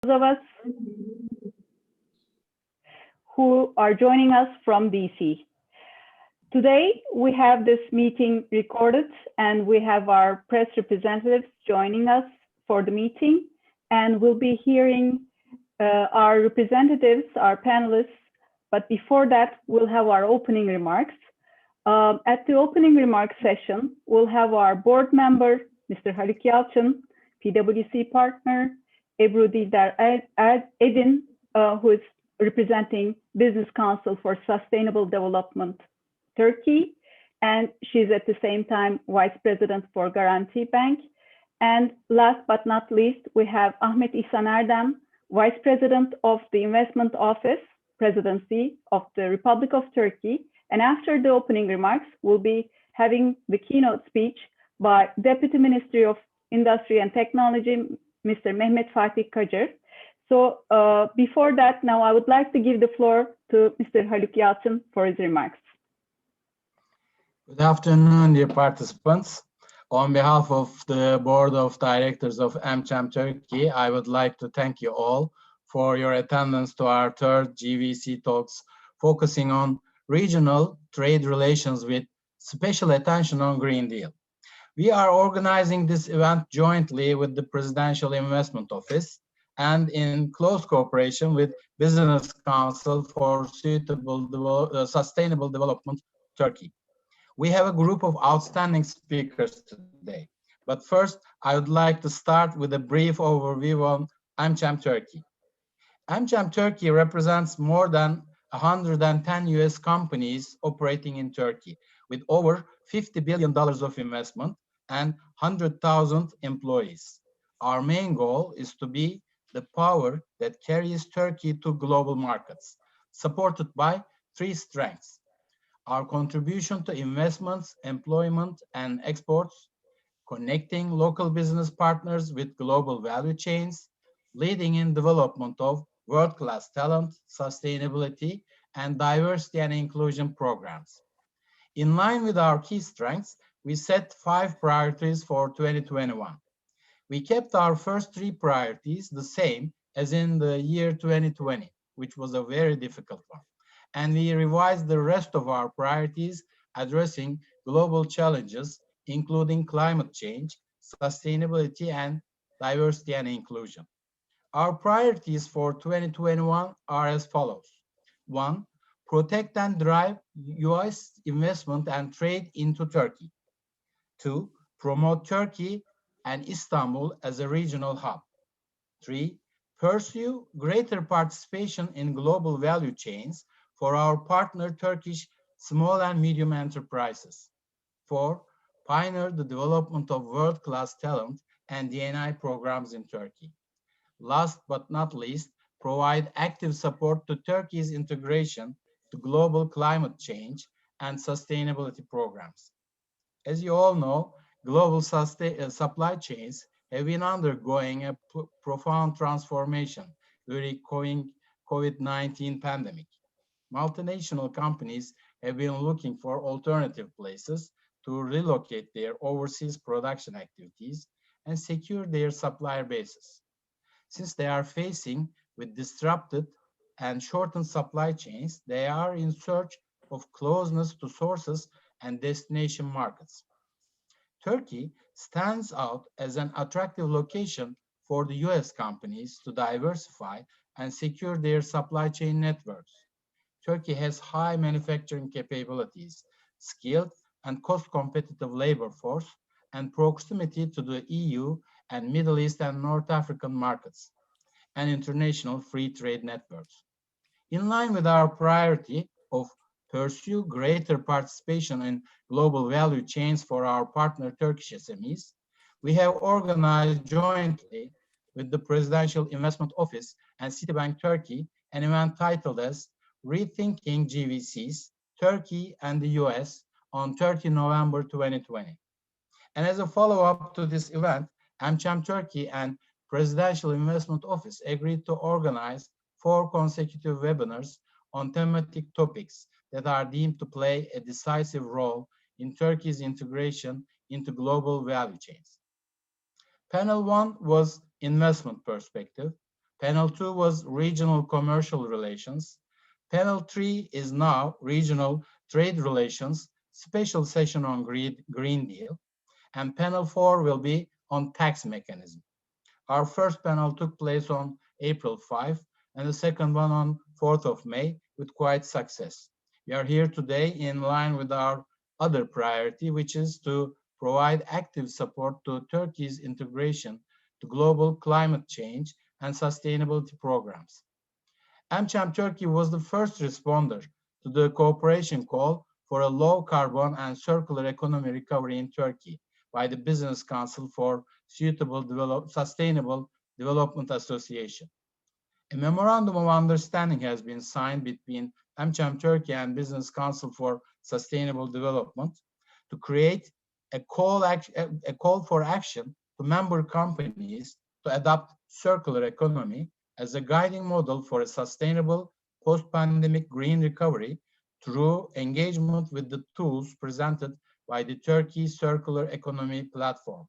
those of us who are joining us from DC. Today, we have this meeting recorded and we have our press representatives joining us for the meeting, and we'll be hearing our representatives, our panelists, but before that, we'll have our opening remarks. At the opening remarks session, we'll have our board member, Mr. Haluk Yalçın, PwC partner, Ebru Didar Edin, who is representing Business Council for Sustainable Development Turkey, and she's at the same time Vice President for Guarantee Bank. And last but not least, we have Ahmet İhsan ERDEM, Vice President of the Investment Office, Presidency of the Republic of Turkey. And after the opening remarks, we'll be having the keynote speech by Deputy Ministry of Industry and Technology, Mr. Mehmet Fatih Kacar. So before that, now I would like to give the floor to Mr. Haluk Yalçın for his remarks. Good afternoon, dear participants. On behalf of the Board of Directors of AmCham Turkey, I would like to thank you all for your attendance to our third GVC Talks, focusing on regional trade relations with special attention on Green Deal. We are organizing this event jointly with the Presidential Investment Office and in close cooperation with Business Council for Sustainable Development Turkey. We have a group of outstanding speakers today. But first, I would like to start with a brief overview on AmCham Turkey. AmCham Turkey represents more than 110 US companies operating in Turkey with over $50 billion of investment and 100,000 employees. Our main goal is to be the power that carries Turkey to global markets, supported by three strengths: our contribution to investments, employment, and exports, connecting local business partners with global value chains, leading in development of world-class talent, sustainability, and diversity and inclusion programs. In line with our key strengths, we set 5 priorities for 2021. We kept our first 3 priorities the same as in the year 2020, which was a very difficult one. And we revised the rest of our priorities addressing global challenges, including climate change, sustainability, and diversity and inclusion. Our priorities for 2021 are as follows. 1, protect and drive US investment and trade into Turkey. 2, promote Turkey and Istanbul as a regional hub. 3, pursue greater participation in global value chains for our partner Turkish small and medium enterprises. 4, pioneer the development of world-class talent and D&I programs in Turkey. Last but not least, provide active support to Turkey's integration to global climate change and sustainability programs. As you all know, global supply chains have been undergoing a profound transformation during COVID-19 pandemic. Multinational companies have been looking for alternative places to relocate their overseas production activities and secure their supplier bases. Since they are facing with disrupted and shortened supply chains, they are in search of closeness to sources and destination markets. Turkey stands out as an attractive location for the US companies to diversify and secure their supply chain networks. Turkey has high manufacturing capabilities, skilled and cost-competitive labor force, and proximity to the EU and Middle East and North African markets, and international free trade networks. In line with our priority of pursue greater participation in global value chains for our partner Turkish SMEs, we have organized jointly with the Presidential Investment Office and Citibank Turkey an event titled as Rethinking GVCs, Turkey and the US on 30 November 2020. And as a follow-up to this event, AmCham Turkey and Presidential Investment Office agreed to organize 4 consecutive webinars on thematic topics that are deemed to play a decisive role in Turkey's integration into global value chains. Panel 1 was investment perspective, Panel 2 was regional commercial relations. Panel 3 is now regional trade relations, special session on Green Deal. And panel 4 will be on tax mechanism. Our first panel took place on April 5 and the second one on 4th of May with quite success. We are here today in line with our other priority, which is to provide active support to Turkey's integration to global climate change and sustainability programs. AmCham Turkey was the first responder to the cooperation call for a low carbon and circular economy recovery in Turkey by the Business Council for Sustainable Development Association. A memorandum of understanding has been signed between AmCham Turkey and Business Council for Sustainable Development to create a call for action to member companies to adopt circular economy as a guiding model for a sustainable post-pandemic green recovery through engagement with the tools presented by the Turkey Circular Economy Platform.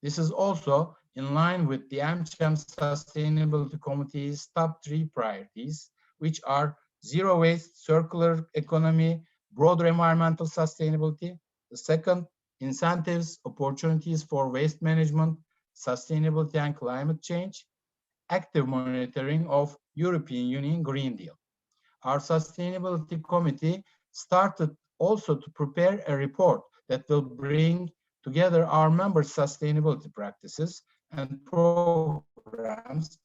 This is also in line with the AmCham Sustainability Committee's top 3 priorities, which are zero waste, circular economy, broader environmental sustainability. The second, incentives, opportunities for waste management, sustainability and climate change, active monitoring of European Union Green Deal. Our Sustainability Committee started also to prepare a report that will bring together our members' sustainability practices and programs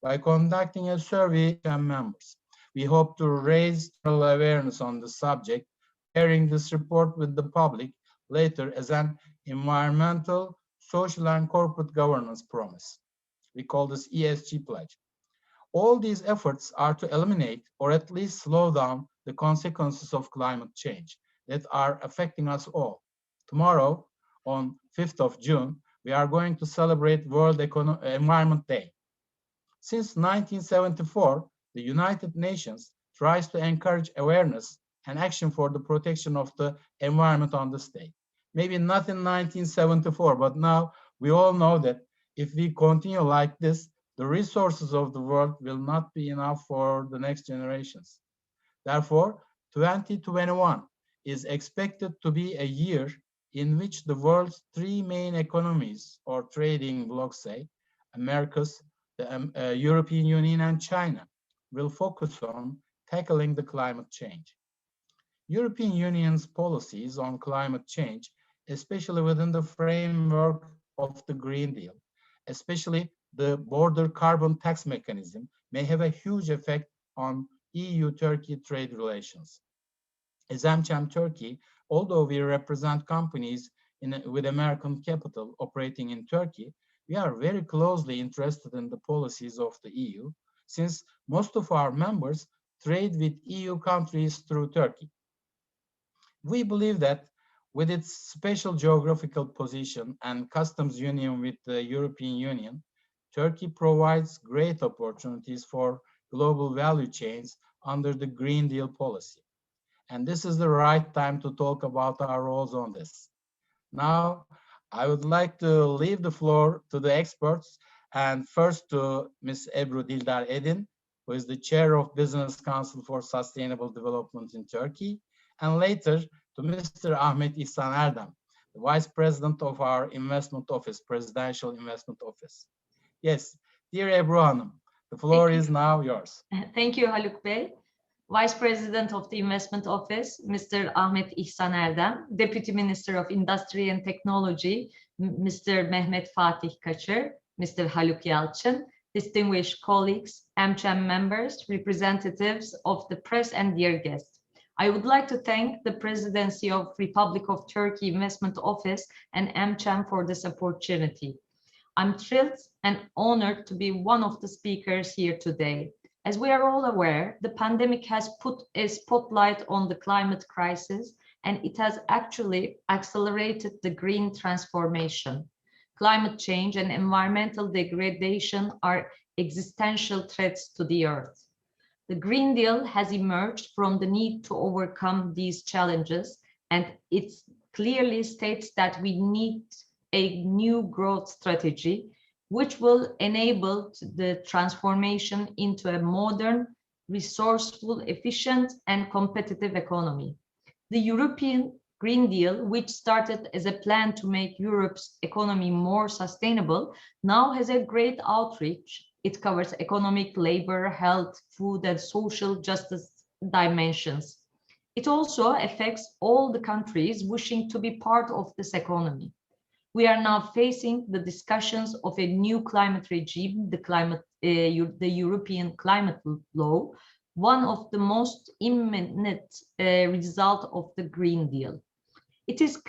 by conducting a survey of members. We hope to raise general awareness on the subject, sharing this report with the public later as an environmental, social, and corporate governance promise. We call this ESG pledge. All these efforts are to eliminate or at least slow down the consequences of climate change that are affecting us all. Tomorrow, on 5th of June, we are going to celebrate World Environment Day. Since 1974, the United Nations tries to encourage awareness and action for the protection of the environment on the stage. Maybe not in 1974, but now we all know that if we continue like this, the resources of the world will not be enough for the next generations. Therefore, 2021 is expected to be a year in which the world's 3 main economies or trading blocs, say, Americas, the European Union, and China, will focus on tackling the climate change. European Union's policies on climate change, especially within the framework of the Green Deal, especially the border carbon tax mechanism, may have a huge effect on EU-Turkey trade relations. As AmCham Turkey, although we represent companies with American capital operating in Turkey, we are very closely interested in the policies of the EU, since most of our members trade with EU countries through Turkey. We believe that with its special geographical position and customs union with the European Union, Turkey provides great opportunities for global value chains under the Green Deal policy. And this is the right time to talk about our roles on this. Now, I would like to leave the floor to the experts, and first to Ms. Ebru Dildar Edin, who is the Chair of Business Council for Sustainable Development in Turkey, and later to Mr. Ahmet İhsan ERDEM, the Vice President of our Investment Office, Presidential Investment Office. Yes, dear Ebru Hanım, the floor is now yours. Thank you, Haluk Bey. Vice President of the Investment Office, Mr. Ahmet İhsan ERDEM, Deputy Minister of Industry and Technology, Mr. Mehmet Fatih Kaçır, Mr. Haluk Yalçın, distinguished colleagues, AmCham members, representatives of the press, and dear guests. I would like to thank the Presidency of Republic of Turkey Investment Office and AmCham for this opportunity. I'm thrilled and honored to be one of the speakers here today. As we are all aware, the pandemic has put a spotlight on the climate crisis, and it has actually accelerated the green transformation. Climate change and environmental degradation are existential threats to the Earth. The Green Deal has emerged from the need to overcome these challenges, and it clearly states that we need a new growth strategy which will enable the transformation into a modern, resourceful, efficient, and competitive economy. The European Green Deal, which started as a plan to make Europe's economy more sustainable, now has a great outreach. It covers economic, labor, health, food, and social justice dimensions. It also affects all the countries wishing to be part of this economy. We are now facing the discussions of a new climate regime, the European Climate Law, one of the most imminent result of the Green Deal. It is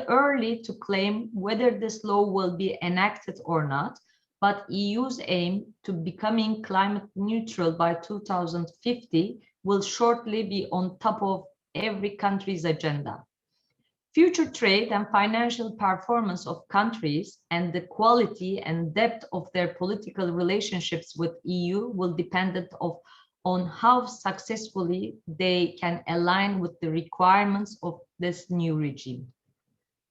early to claim whether this law will be enacted or not, but EU's aim to becoming climate neutral by 2050 will shortly be on top of every country's agenda. Future trade and financial performance of countries and the quality and depth of their political relationships with EU will depend on how successfully they can align with the requirements of this new regime.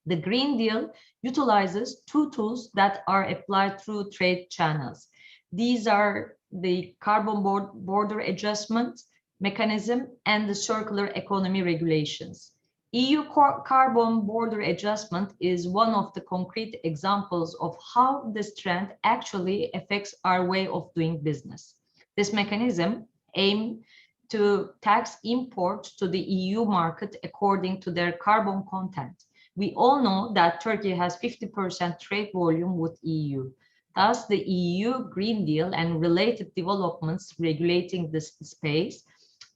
The Green Deal utilizes two tools that are applied through trade channels. These are the carbon border adjustment mechanism and the circular economy regulations. EU carbon border adjustment is one of the concrete examples of how this trend actually affects our way of doing business. This mechanism aims to tax imports to the EU market according to their carbon content. We all know that Turkey has 50% trade volume with EU. Thus, the EU Green Deal and related developments regulating this space,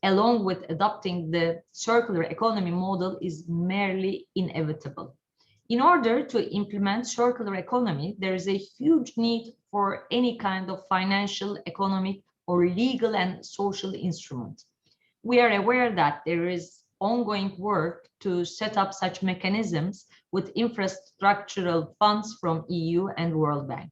along with adopting the circular economy model, is merely inevitable. In order to implement circular economy, there is a huge need for any kind of financial, economic, or legal and social instrument. We are aware that there is ongoing work to set up such mechanisms with infrastructural funds from EU and World Bank.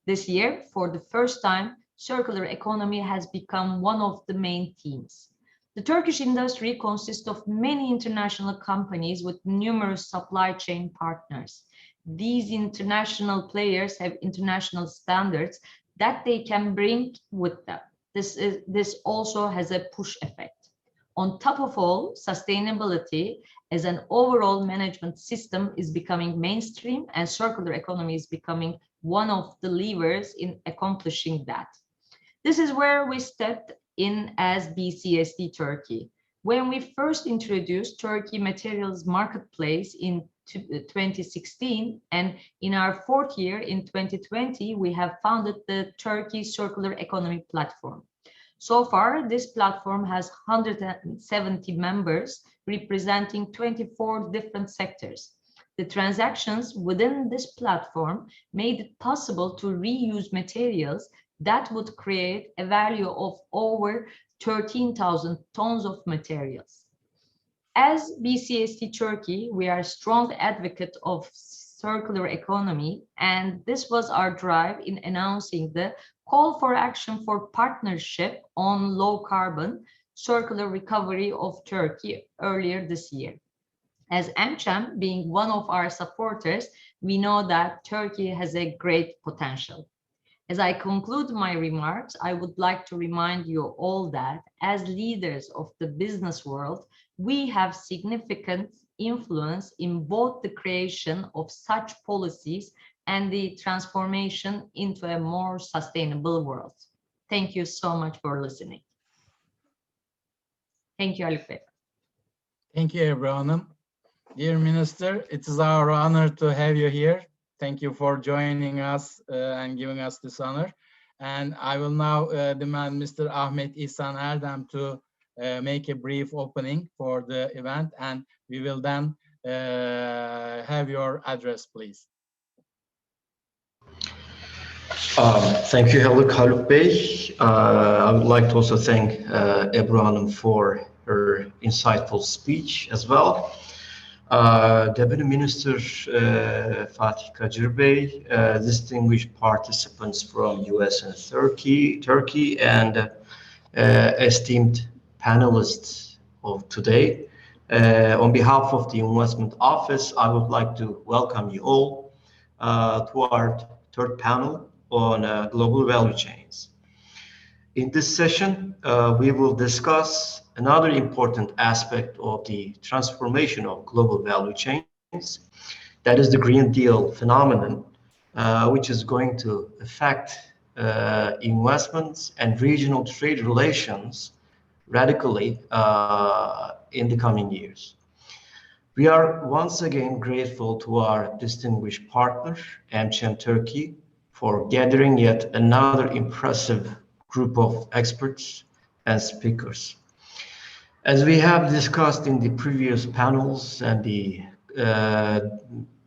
This year, for the first time, circular economy has become one of the main themes. The Turkish industry consists of many international companies with numerous supply chain partners. These international players have international standards that they can bring with them. This also has a push effect. On top of all, sustainability as an overall management system is becoming mainstream, and circular economy is becoming one of the levers in accomplishing that. This is where we stepped in as BCST Turkey. When we first introduced Turkey Materials Marketplace in 2016, and in our fourth year in 2020, we have founded the Turkey Circular Economy Platform. So far, this platform has 170 members representing 24 different sectors. The transactions within this platform made it possible to reuse materials that would create a value of over 13,000 tons of materials. As BCST Turkey, we are a strong advocate of circular economy, and this was our drive in announcing the call for action for partnership on low carbon circular recovery of Turkey earlier this year. As AmCham being one of our supporters, we know that Turkey has a great potential. As I conclude my remarks, I would like to remind you all that as leaders of the business world, we have significant influence in both the creation of such policies and the transformation into a more sustainable world. Thank you so much for listening. Thank you, Haluk Bey. Thank you, Ebru Hanım. Dear Minister, it is our honor to have you here. Thank you for joining us and giving us this honor. And I will now demand Mr. Ahmet İhsan ERDEM to make a brief opening for the event, and we will then have your address, please. Thank you, Haluk Bey. I would like to also thank Ebru Hanım for her insightful speech as well. Deputy Minister Fatih Kacır Bey, distinguished participants from US and Turkey, and esteemed panelists of today. On behalf of the Investment Office, I would like to welcome you all to our third panel on global value chains. In this session, we will discuss another important aspect of the transformation of global value chains, that is the Green Deal phenomenon, which is going to affect investments and regional trade relations radically in the coming years. We are once again grateful to our distinguished partner, AmCham Turkey, for gathering yet another impressive group of experts and speakers. As we have discussed in the previous panels and the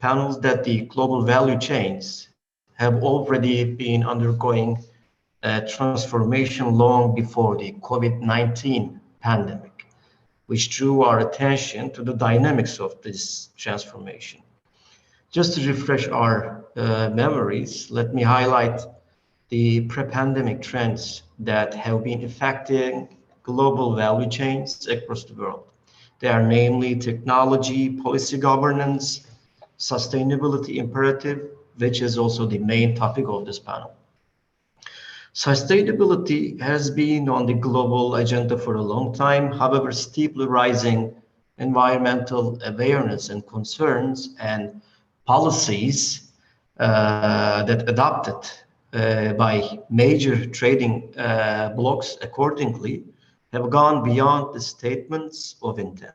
panels, that the global value chains have already been undergoing a transformation long before the COVID-19 pandemic, which drew our attention to the dynamics of this transformation. Just to refresh our memories, let me highlight the pre-pandemic trends that have been affecting global value chains across the world. They are namely technology, policy governance, sustainability imperative, which is also the main topic of this panel. Sustainability has been on the global agenda for a long time. However, steeply rising environmental awareness and concerns and policies that adopted by major trading blocs accordingly have gone beyond the statements of intent.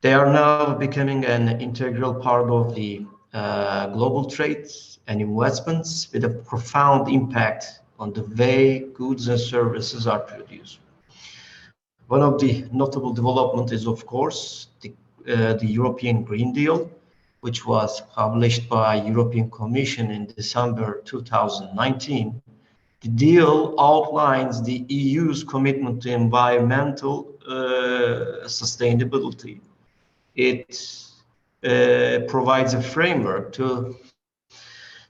They are now becoming an integral part of the global trades and investments, with a profound impact on the way goods and services are produced. One of the notable developments is, of course, the European Green Deal, which was published by European Commission in December 2019. The deal outlines the EU's commitment to environmental sustainability. It provides a framework to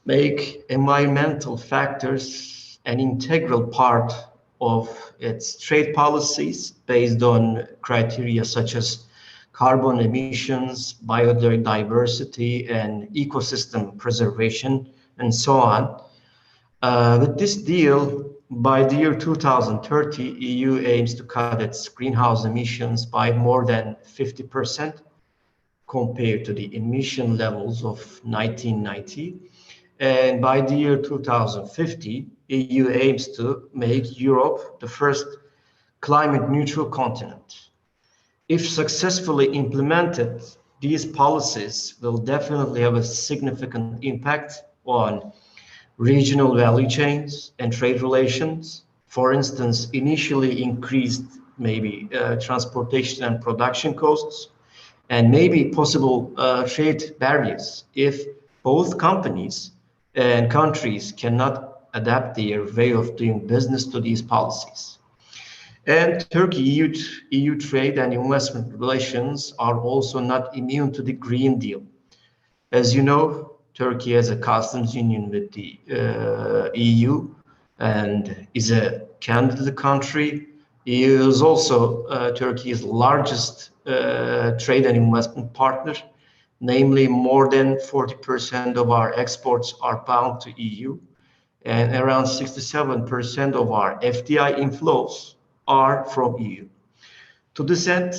make environmental factors an integral part of its trade policies based on criteria such as carbon emissions, biodiversity, and ecosystem preservation, and so on. With this deal, by the year 2030, EU aims to cut its greenhouse emissions by more than 50% compared to the emission levels of 1990. And by the year 2050, EU aims to make Europe the first climate neutral continent. If successfully implemented, these policies will definitely have a significant impact on regional value chains and trade relations. For instance, initially increased maybe transportation and production costs, and maybe possible trade barriers if both companies and countries cannot adapt their way of doing business to these policies. And Turkey-EU trade and investment relations are also not immune to the Green Deal. As you know, Turkey has a customs union with the EU and is a candidate country. EU is also Turkey's largest trade and investment partner. Namely, more than 40% of our exports are bound to EU, and around 67% of our FDI inflows are from EU. To this end,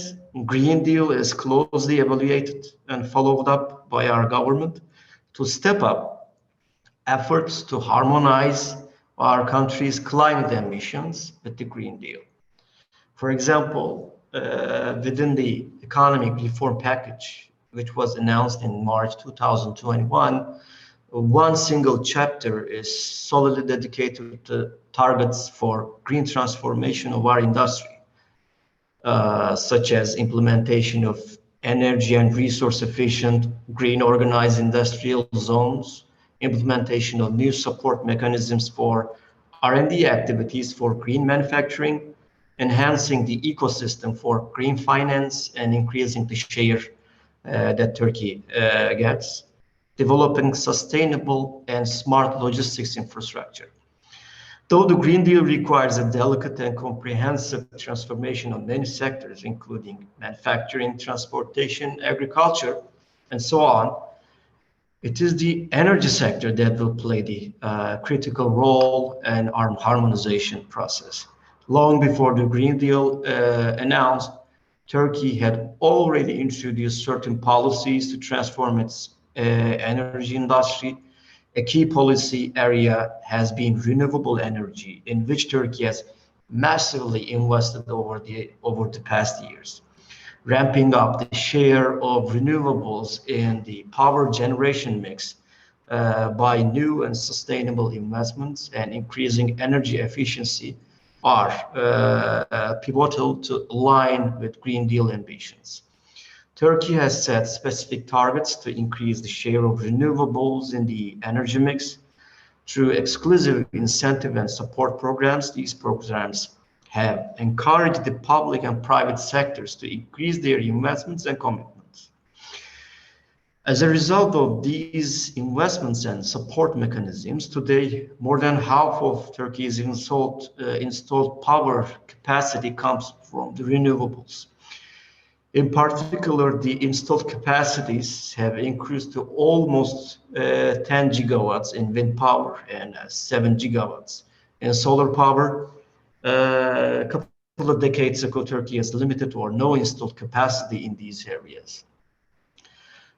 Green Deal is closely evaluated and followed up by our government to step up efforts to harmonize our country's climate emissions with the Green Deal. For example, within the economic reform package, which was announced in March 2021, one single chapter is solely dedicated to targets for green transformation of our industry, such as implementation of energy and resource efficient green organized industrial zones, implementation of new support mechanisms for R&D activities for green manufacturing, enhancing the ecosystem for green finance and increasing the share that Turkey gets, developing sustainable and smart logistics infrastructure. Though the Green Deal requires a delicate and comprehensive transformation of many sectors, including manufacturing, transportation, agriculture, and so on, It is the energy sector that will play the critical role in our harmonization process. Long before the Green Deal announced, Turkey had already introduced certain policies to transform its energy industry. A key policy area has been renewable energy, in which Turkey has massively invested over the past years, ramping up the share of renewables in the power generation mix by new and sustainable investments and increasing energy efficiency are pivotal to align with Green Deal ambitions. Turkey has set specific targets to increase the share of renewables in the energy mix through exclusive incentive and support programs. These programs have encouraged the public and private sectors to increase their investments and commitments. As a result of these investments and support mechanisms, today more than half of Turkey's installed power capacity comes from the renewables. In particular, the installed capacities have increased to almost 10 gigawatts in wind power and 7 gigawatts in solar power. A couple of decades ago, Turkey has limited or no installed capacity in these areas.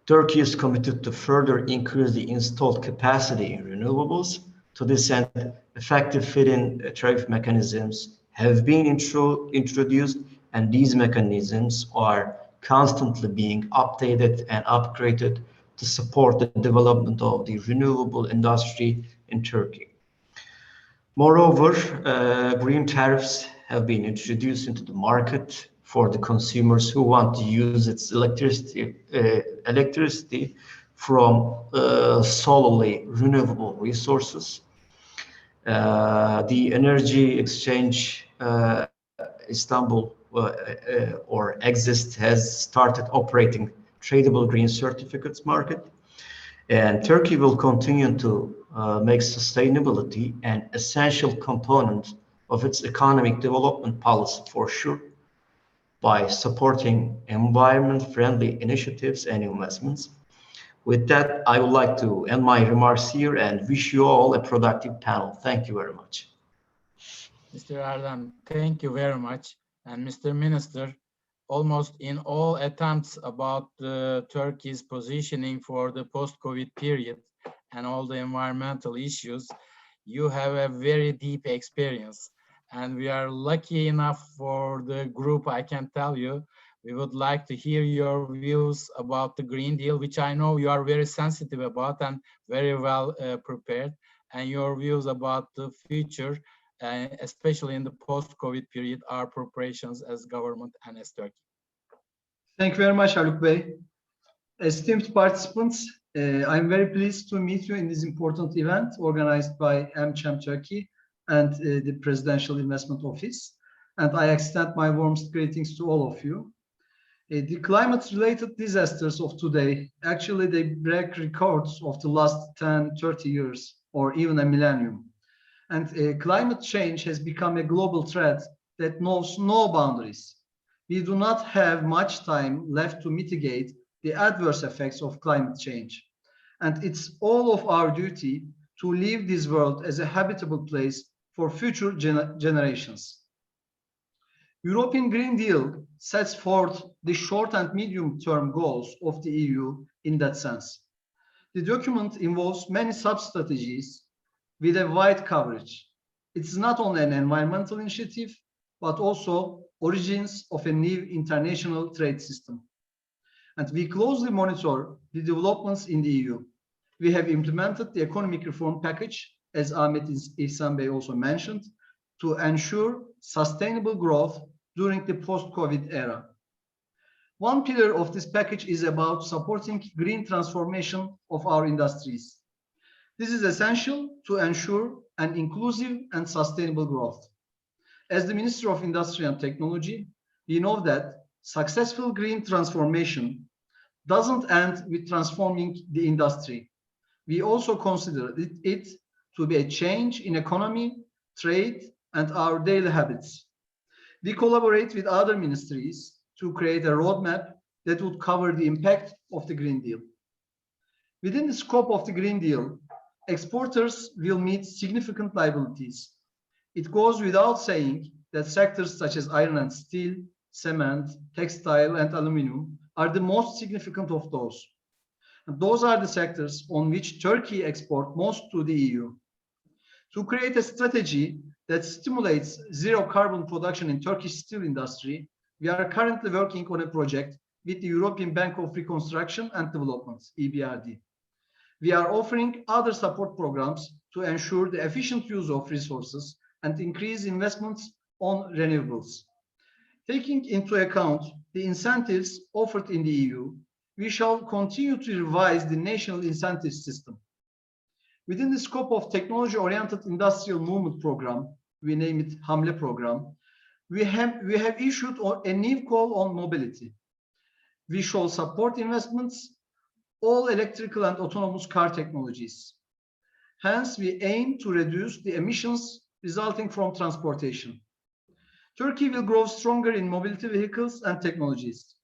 Turkey is committed to further increase the installed capacity in renewables. To this end, effective feed-in tariff mechanisms have been introduced, and these mechanisms are constantly being updated and upgraded to support the development of the renewable industry in Turkey. Moreover, green tariffs have been introduced into the market for the consumers who want to use its electricity from solely renewable resources. The Energy Exchange Istanbul or Exist has started operating tradable green certificates market, and Turkey will continue to make sustainability an essential component of its economic development policy for sure, by supporting environment-friendly initiatives and investments. With that, I would like to end my remarks here and wish you all a productive panel. Thank you very much. Mr. Erdem, thank you very much. And Mr. Minister, almost in all attempts about Turkey's positioning for the post-COVID period and all the environmental issues, you have a very deep experience. And we are lucky enough for the group, I can tell you, we would like to hear your views about the Green Deal, which I know you are very sensitive about and very well prepared, and your views about the future, especially in the post-COVID period, our preparations as government and as Turkey. Thank you very much, Haluk Bey. Esteemed participants, I'm very pleased to meet you in this important event organized by AmCham Turkey and the Presidential Investment Office. And I extend my warmest greetings to all of you. The climate-related disasters of today, actually they break records of the last 10, 30 years, or even a millennium. And climate change has become a global threat that knows no boundaries. We do not have much time left to mitigate the adverse effects of climate change. And it's all of our duty to leave this world as a habitable place for future generations. European Green Deal sets forth the short and medium-term goals of the EU in that sense. The document involves many sub-strategies with a wide coverage. It's not only an environmental initiative, but also origins of a new international trade system. And we closely monitor the developments in the EU. We have implemented the economic reform package, as Ahmet İhsan Bey also mentioned, to ensure sustainable growth during the post-COVID era. One pillar of this package is about supporting green transformation of our industries. This is essential to ensure an inclusive and sustainable growth. As the Minister of Industry and Technology, we know that successful green transformation doesn't end with transforming the industry. We also consider it to be a change in economy, trade, and our daily habits. We collaborate with other ministries to create a roadmap that would cover the impact of the Green Deal. Within the scope of the Green Deal, exporters will meet significant liabilities. It goes without saying that sectors such as iron and steel, cement, textile, and aluminum are the most significant of those. And those are the sectors on which Turkey exports most to the EU. To create a strategy that stimulates zero carbon production in Turkish steel industry, we are currently working on a project with the European Bank of Reconstruction and Development, EBRD. We are offering other support programs to ensure the efficient use of resources and increase investments on renewables. Taking into account the incentives offered in the EU, we shall continue to revise the national incentive system. Within the scope of technology-oriented industrial movement program, we name it HAMLE program, we have issued a new call on mobility. We shall support investments, all electrical and autonomous car technologies. Hence, we aim to reduce the emissions resulting from transportation. Turkey will grow stronger in mobility vehicles and technologies.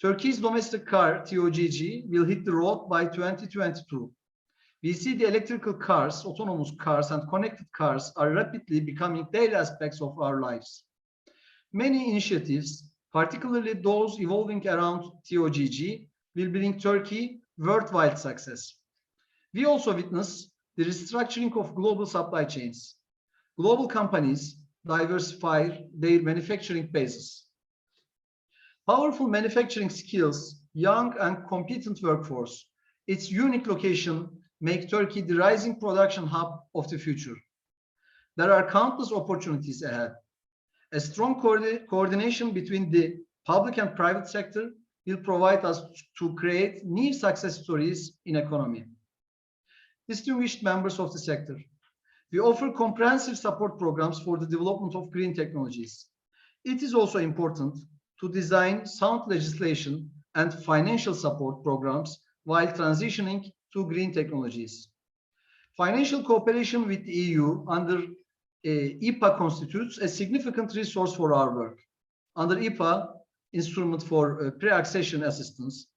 Turkey's domestic car, TOGG, will hit the road by 2022. We see the electrical cars, autonomous cars, and connected cars are rapidly becoming daily aspects of our lives. Many initiatives, particularly those evolving around TOGG, will bring Turkey worldwide success. We also witness the restructuring of global supply chains. Global companies diversify their manufacturing bases. Powerful manufacturing skills, young and competent workforce, its unique location make Turkey the rising production hub of the future. There are countless opportunities ahead. A strong coordination between the public and private sector will provide us to create new success stories in economy. Distinguished members of the sector, we offer comprehensive support programs for the development of green technologies. It is also important to design sound legislation and financial support programs while transitioning to green technologies. Financial cooperation with the EU under IPA constitutes a significant resource for our work. Under IPA, Instrument for Pre-Accession Assistance,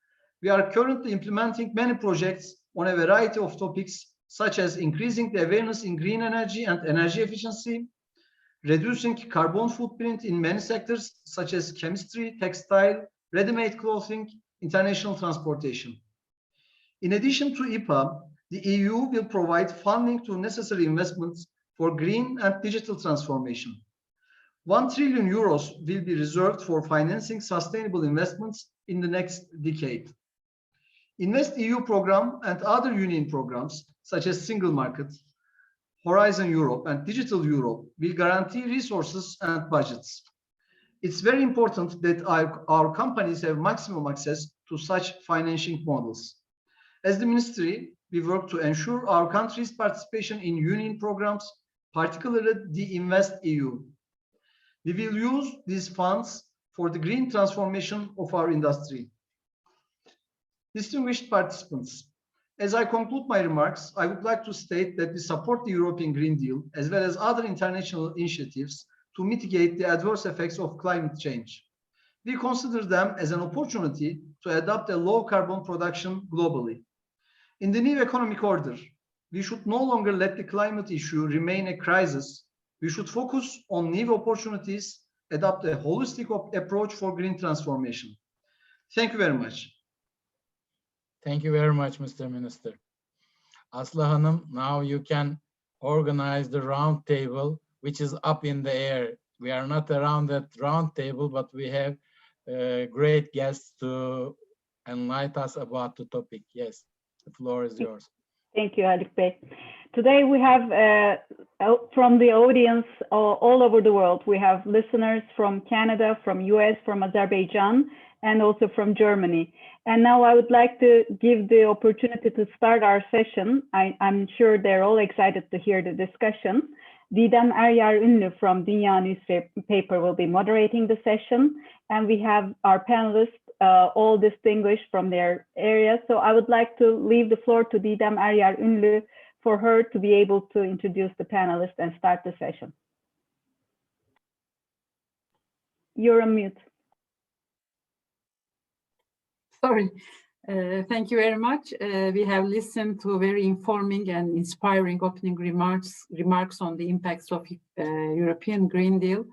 we are currently implementing many projects on a variety of topics, such as increasing the awareness in green energy and energy efficiency, reducing carbon footprint in many sectors, such as chemistry, textile, ready-made clothing, international transportation. In addition to IPA, the EU will provide funding to necessary investments for green and digital transformation. 1 trillion euros will be reserved for financing sustainable investments in the next decade. InvestEU program and other union programs, such as Single Market, Horizon Europe, and Digital Europe, will guarantee resources and budgets. It's very important that our companies have maximum access to such financing models. As the ministry, we work to ensure our country's participation in union programs, particularly the InvestEU. We will use these funds for the green transformation of our industry. Distinguished participants, as I conclude my remarks, I would like to state that we support the European Green Deal as well as other international initiatives to mitigate the adverse effects of climate change. We consider them as an opportunity to adopt a low carbon production globally. In the new economic order, we should no longer let the climate issue remain a crisis. We should focus on new opportunities, adopt a holistic approach for green transformation. Thank you very much. Thank you very much, Mr. Minister. Aslı Hanım, now you can organize the round table, which is up in the air. We are not around that round table, but we have great guests to enlighten us about the topic. Yes, the floor is yours. Thank you, Haluk Bey. Today we have from the audience all over the world. We have listeners from Canada, from US, from Azerbaijan, and also from Germany. And now I would like to give the opportunity to start our session. I'm sure they're all excited to hear the discussion. Didem Eryar Ünlü from Dünya newspaper will be moderating the session. And we have our panelists all distinguished from their area. So I would like to leave the floor to Didem Eryar Ünlü for her to be able to introduce the panelists and start the session. You're on mute. Sorry. Thank you very much. We have listened to very informing and inspiring opening remarks on the impacts of European Green Deal.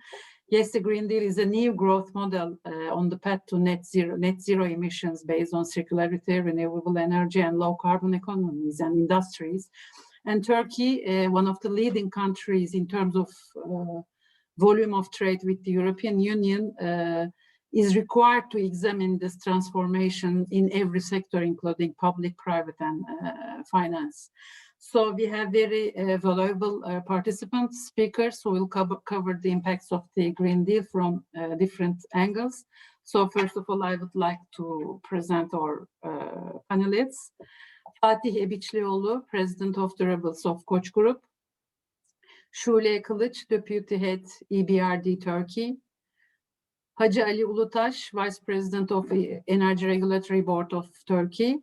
Yes, the Green Deal is a new growth model on the path to net zero emissions based on circularity, renewable energy, and low carbon economies and industries. And Turkey, one of the leading countries in terms of volume of trade with the European Union, is required to examine this transformation in every sector, including public, private, and finance. So we have very valuable participants, speakers, who will cover the impacts of the Green Deal from different angles. So first of all, I would like to present our panelists. Fatih Ebiçlioğlu, President of Durables of Koç Group. Şule Kılıç, Deputy Head, EBRD Turkey. Hacı Ali Ulutaş, Vice President of Energy Regulatory Board of Turkey.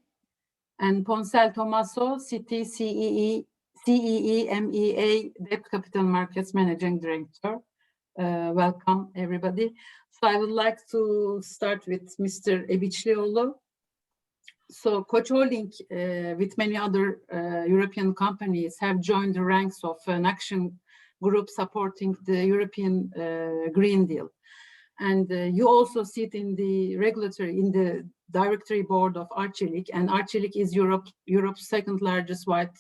And Ponsel Tomaso, Citi CEEMEA Debt Capital Markets Managing Director. Welcome, everybody. So I would like to start with Mr. Ebiçlioğlu. So Koç Holding, with many other European companies, have joined the ranks of an action group supporting the European Green Deal. And you also sit in the directory board of Arçelik, and Arçelik is Europe's second largest white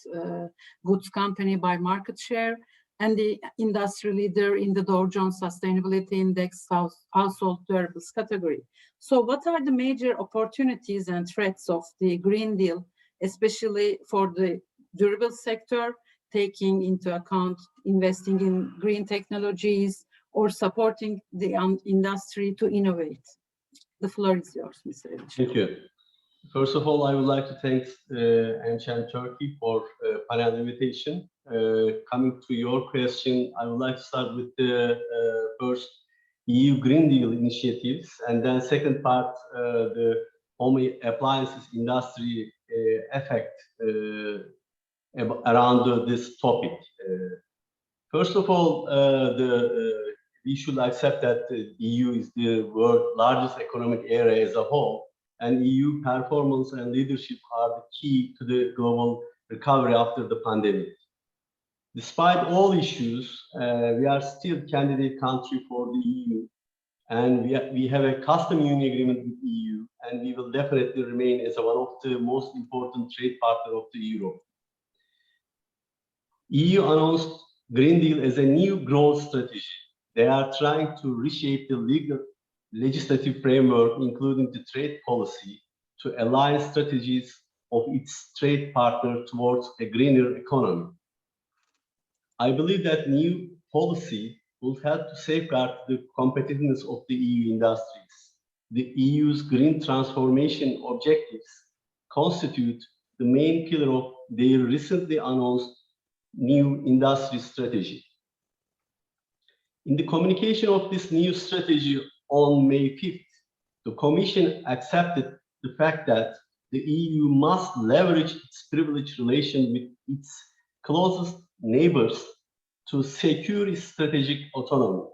goods company by market share, and the industry leader in the Dow Jones Sustainability Index household durables category. So what are the major opportunities and threats of the Green Deal, especially for the durable sector, taking into account investing in green technologies or supporting the industry to innovate? The floor is yours, Mr. Ebiçlioğlu. Thank you. First of all, I would like to thank AmCham Turkey for panel invitation. Coming to your question, I would like to start with the first EU Green Deal initiatives, and then second part, the home appliances industry effect around this topic. First of all, we should accept that the EU is the world's largest economic area as a whole, and EU performance and leadership are the key to the global recovery after the pandemic. Despite all issues, we are still candidate country for the EU, and we have a custom union agreement with the EU, and we will definitely remain as one of the most important trade partners of the Europe. EU announced Green Deal as a new growth strategy. They are trying to reshape the legislative framework, including the trade policy, to align strategies of its trade partner towards a greener economy. I believe that new policy will help to safeguard the competitiveness of the EU industries. The EU's green transformation objectives constitute the main pillar of their recently announced new industry strategy. In the communication of this new strategy on May 5th, the Commission accepted the fact that the EU must leverage its privileged relation with its closest neighbors to secure its strategic autonomy.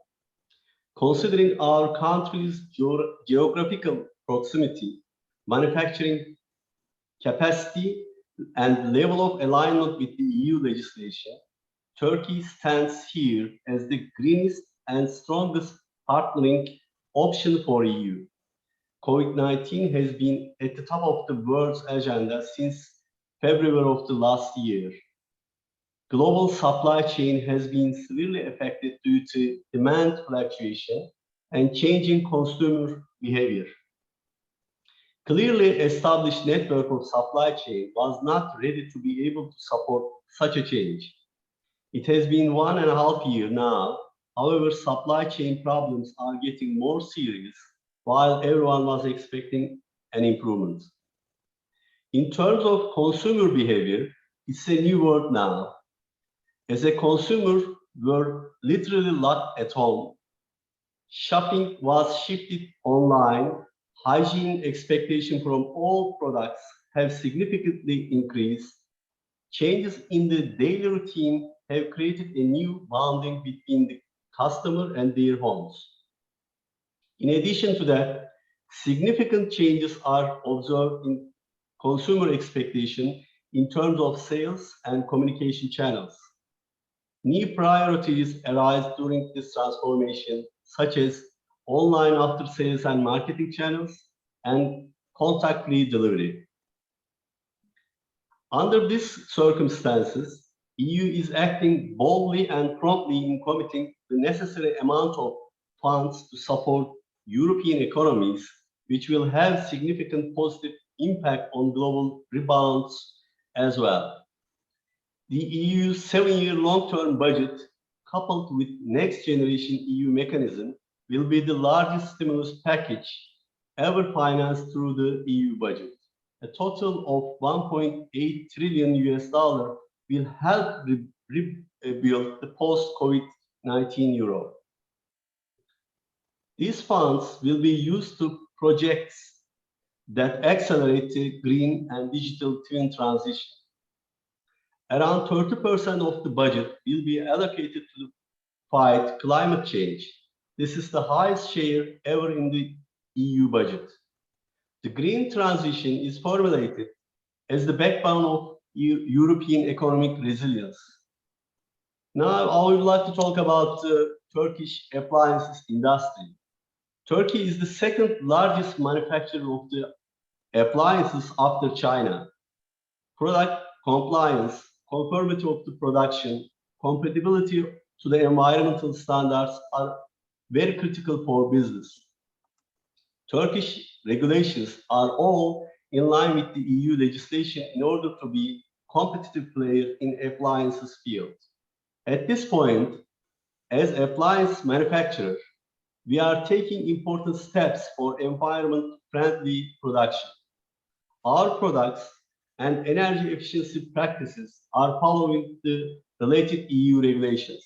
Considering our country's geographical proximity, manufacturing capacity, and level of alignment with the EU legislation, Turkey stands here as the greenest and strongest partnering option for EU. COVID-19 has been at the top of the world's agenda since February of the last year. Global supply chain has been severely affected due to demand fluctuation and changing consumer behavior. Clearly established network of supply chain was not ready to be able to support such a change. It has been 1.5 years now. However, supply chain problems are getting more serious while everyone was expecting an improvement. In terms of consumer behavior, it's a new world now. As a consumer, we're literally locked at home. Shopping was shifted online. Hygiene expectations from all products have significantly increased. Changes in the daily routine have created a new bonding between the customer and their homes. In addition to that, significant changes are observed in consumer expectation in terms of sales and communication channels. New priorities arise during this transformation, such as online after-sales and marketing channels and contact-free delivery. Under these circumstances, EU is acting boldly and promptly in committing the necessary amount of funds to support European economies, which will have significant positive impact on global rebalance as well. The EU's 7-year long-term budget, coupled with next generation EU mechanism, will be the largest stimulus package ever financed through the EU budget. A total of $1.8 trillion will help rebuild the post-COVID-19 Europe. These funds will be used to projects that accelerate the green and digital twin transition. Around 30% of the budget will be allocated to fight climate change. This is the highest share ever in the EU budget. The green transition is formulated as the backbone of European economic resilience. Now, I would like to talk about the Turkish appliances industry. Turkey is the second largest manufacturer of the appliances after China. Product compliance, conformity of the production, compatibility to the environmental standards are very critical for business. Turkish regulations are all in line with the EU legislation in order to be a competitive player in appliances field. At this point, as appliance manufacturer, we are taking important steps for environment-friendly production. Our products and energy efficiency practices are following the related EU regulations.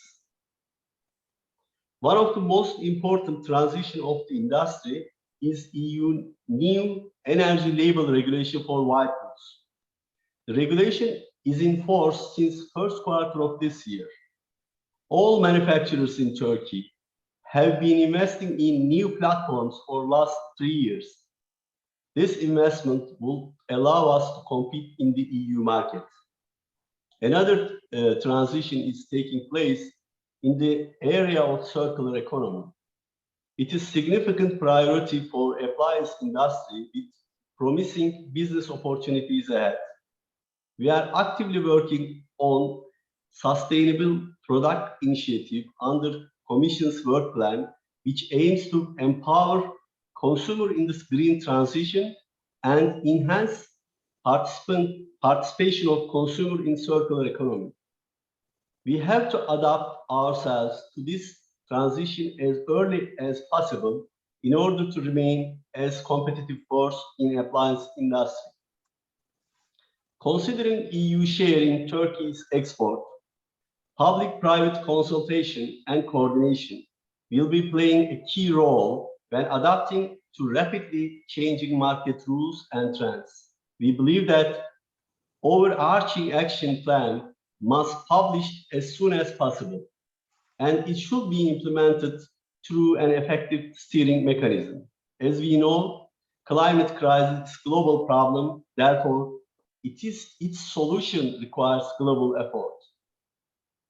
One of the most important transitions of the industry is EU new energy label regulation for white goods. The regulation is in force since first quarter of this year. All manufacturers in Turkey have been investing in new platforms for the last 3 years. This investment will allow us to compete in the EU market. Another transition is taking place in the area of circular economy. It is a significant priority for appliance industry with promising business opportunities ahead. We are actively working on sustainable product initiative under Commission's work plan, which aims to empower consumer in this green transition and enhance participation of consumer in circular economy. We have to adapt ourselves to this transition as early as possible in order to remain as competitive force in appliance industry. Considering EU share in Turkey's export, public-private consultation and coordination will be playing a key role when adapting to rapidly changing market rules and trends. We believe that overarching action plan must publish as soon as possible, and it should be implemented through an effective steering mechanism. As we know, climate crisis is a global problem, therefore, its solution requires global effort.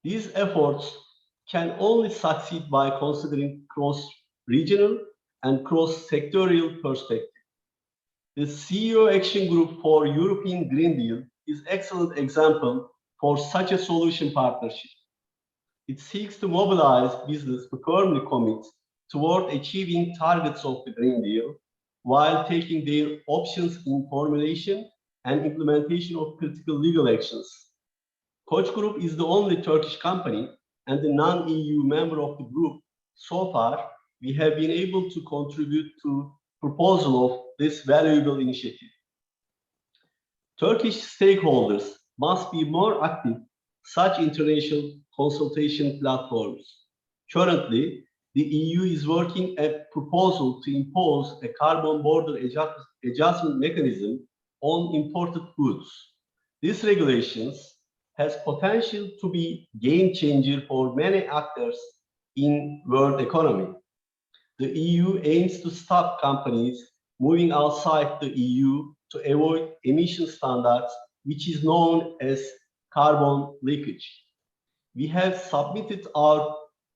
These efforts can only succeed by considering cross-regional and cross-sectorial perspective. The CEO Action Group for European Green Deal is an excellent example for such a solution partnership. It seeks to mobilize business to firmly commit toward achieving targets of the Green Deal while taking their options in formulation and implementation of critical legal actions. Koç Group is the only Turkish company and the non-EU member of the group. So far, we have been able to contribute to proposal of this valuable initiative. Turkish stakeholders must be more active in such international consultation platforms. Currently, the EU is working a proposal to impose a carbon border adjustment mechanism on imported goods. These regulations has potential to be game changer for many actors in world economy. The EU aims to stop companies moving outside the EU to avoid emission standards, which is known as carbon leakage. We have submitted our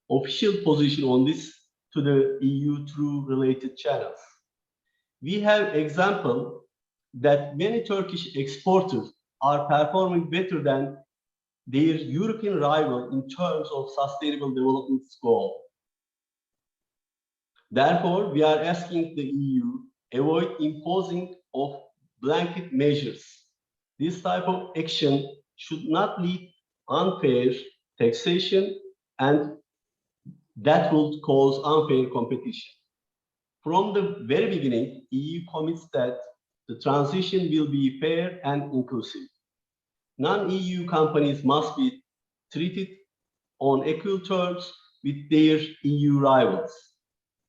official position on this to the EU through related channels. We have example that many Turkish exporters are performing better than their European rival in terms of sustainable development goal. Therefore, we are asking the EU avoid imposing of blanket measures. This type of action should not lead unfair taxation, and that will cause unfair competition. From the very beginning, EU commits that the transition will be fair and inclusive. Non-EU companies must be treated on equal terms with their EU rivals.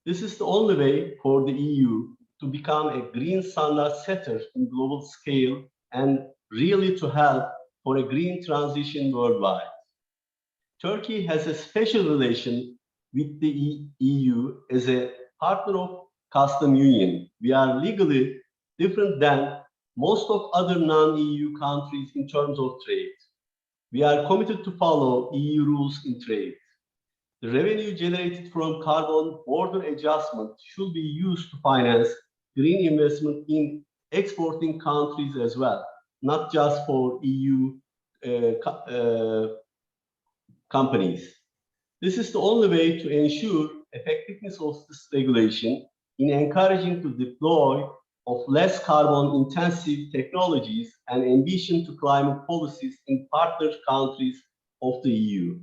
This is the only way for the EU to become a green standard setter in global scale and really to help for a green transition worldwide. Turkey has a special relation with the EU as a partner of custom union. We are legally different than most of other non-EU countries in terms of trade. We are committed to follow EU rules in trade. The revenue generated from carbon border adjustment should be used to finance green investment in exporting countries as well, not just for EU companies. This is the only way to ensure effectiveness of this regulation in encouraging to deploy of less carbon-intensive technologies and ambition to climate policies in partner countries of the EU.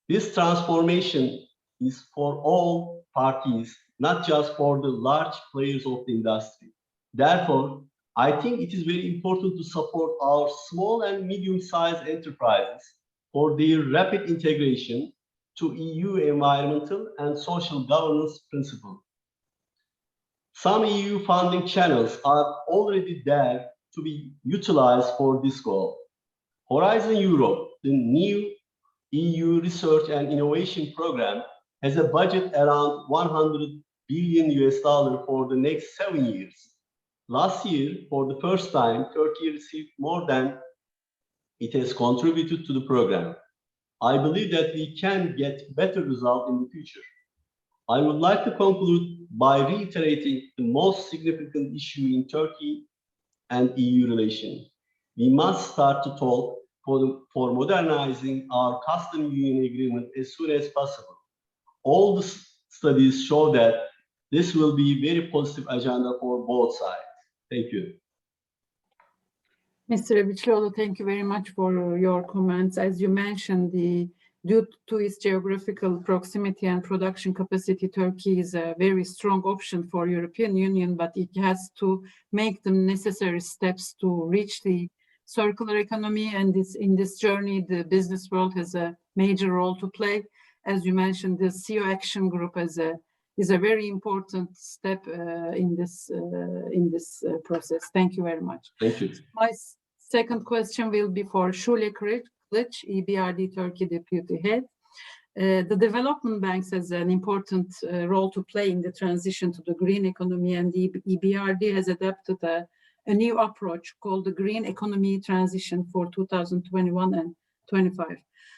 This transformation is for all parties, not just for the large players of the industry. Therefore, I think it is very important to support our small and medium-sized enterprises for their rapid integration to EU environmental and social governance principles. Some EU funding channels are already there to be utilized for this goal. Horizon Europe, the new EU research and innovation program, has a budget around $100 billion for the next 7 years. Last year, for the first time, Turkey received more than it has contributed to the program. I believe that we can get better results in the future. I would like to conclude by reiterating the most significant issue in Turkey and EU relations. We must start to talk for modernizing our custom union agreement as soon as possible. All the studies show that this will be a very positive agenda for both sides. Thank you. Mr. Ebiçlioğlu, thank you very much for your comments. As you mentioned, due to its geographical proximity and production capacity, Turkey is a very strong option for European Union, but it has to make the necessary steps to reach the circular economy. And in this journey, the business world has a major role to play. As you mentioned, the CEO Action Group is a very important step in this process. Thank you very much. Thank you. My second question will be for Şule Kılıç, EBRD Turkey Deputy Head. The development banks has an important role to play in the transition to the green economy, and the EBRD has adopted a new approach called the Green Economy Transition for 2021 and 25.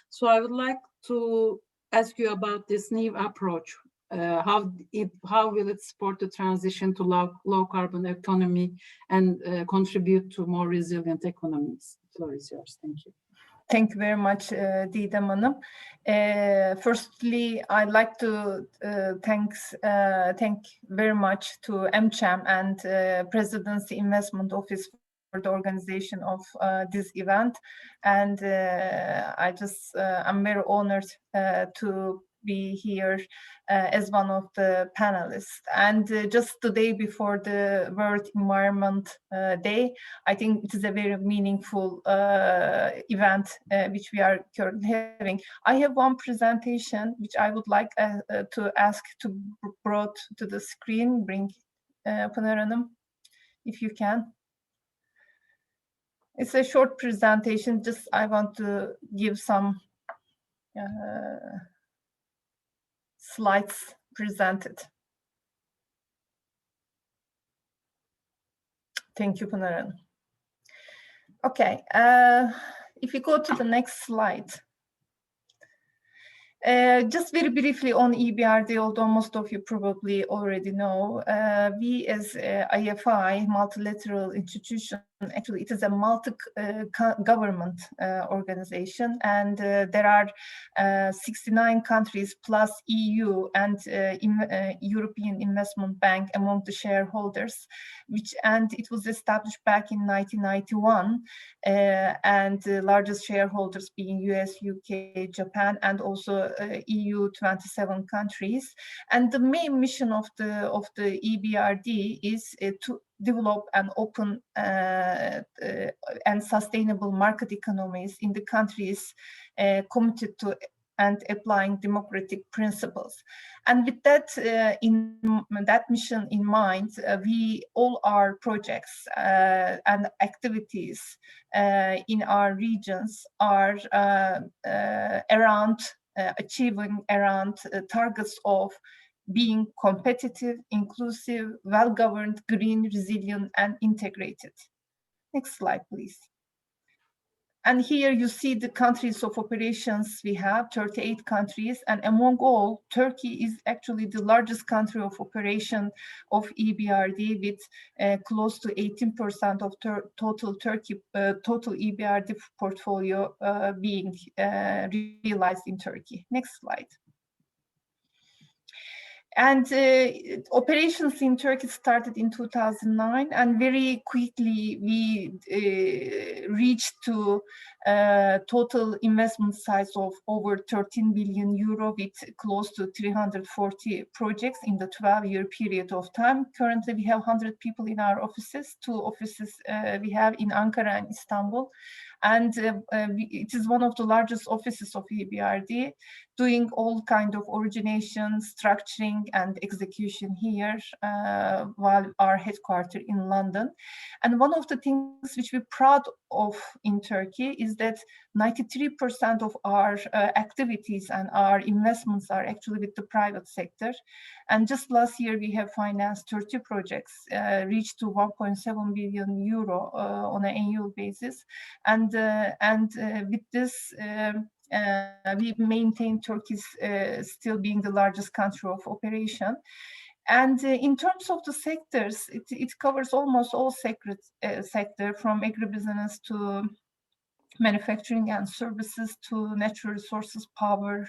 So I would like to ask you about this new approach. How will it support the transition to low carbon economy and contribute to more resilient economies? The floor is yours. Thank you. Thank you very much, Didem Hanım. Firstly, I'd like to thank very much to AmCham and Presidency Investment Office for the organization of this event. And I'm very honored to be here as one of the panelists. And just the day before the World Environment Day, I think it is a very meaningful event which we are currently having. I have one presentation which I would like to ask to brought to the screen. Bring Pınar Hanım, if you can. It's a short presentation. Just I want to give some slides presented. Thank you, Pınar. Okay, if you go to the next slide. Just very briefly on EBRD, although most of you probably already know, we as IFI, multilateral institution, actually it is a multi-government organization, and there are 69 countries plus EU and European Investment Bank among the shareholders, and it was established back in 1991, and the largest shareholders being US, UK, Japan, and also EU 27 countries. And the main mission of the EBRD is to develop an open and sustainable market economies in the countries committed to and applying democratic principles. And with that that mission in mind, all our projects and activities in our regions are around achieving around targets of being competitive, inclusive, well-governed, green, resilient, and integrated. Next slide, please. And here you see the countries of operations. We have 38 countries, and among all, Turkey is actually the largest country of operation of EBRD, with close to 18% of total EBRD portfolio being realized in Turkey. Next slide. And operations in Turkey started in 2009, and very quickly we reached to total investment size of over 13 billion euro, with close to 340 projects in the 12-year period of time. Currently, we have 100 people in our offices. 2 offices we have in Ankara and Istanbul. And it is one of the largest offices of EBRD, doing all kind of origination, structuring, and execution here, while our headquarters in London. And one of the things which we're proud of in Turkey is that 93% of our activities and our investments are actually with the private sector. And just last year, we have financed 30 projects, reached to 1.7 billion euro on an annual basis. And with this, we maintain Turkey's still being the largest country of operation. And in terms of the sectors, it covers almost all sector from agribusiness to manufacturing and services to natural resources, power,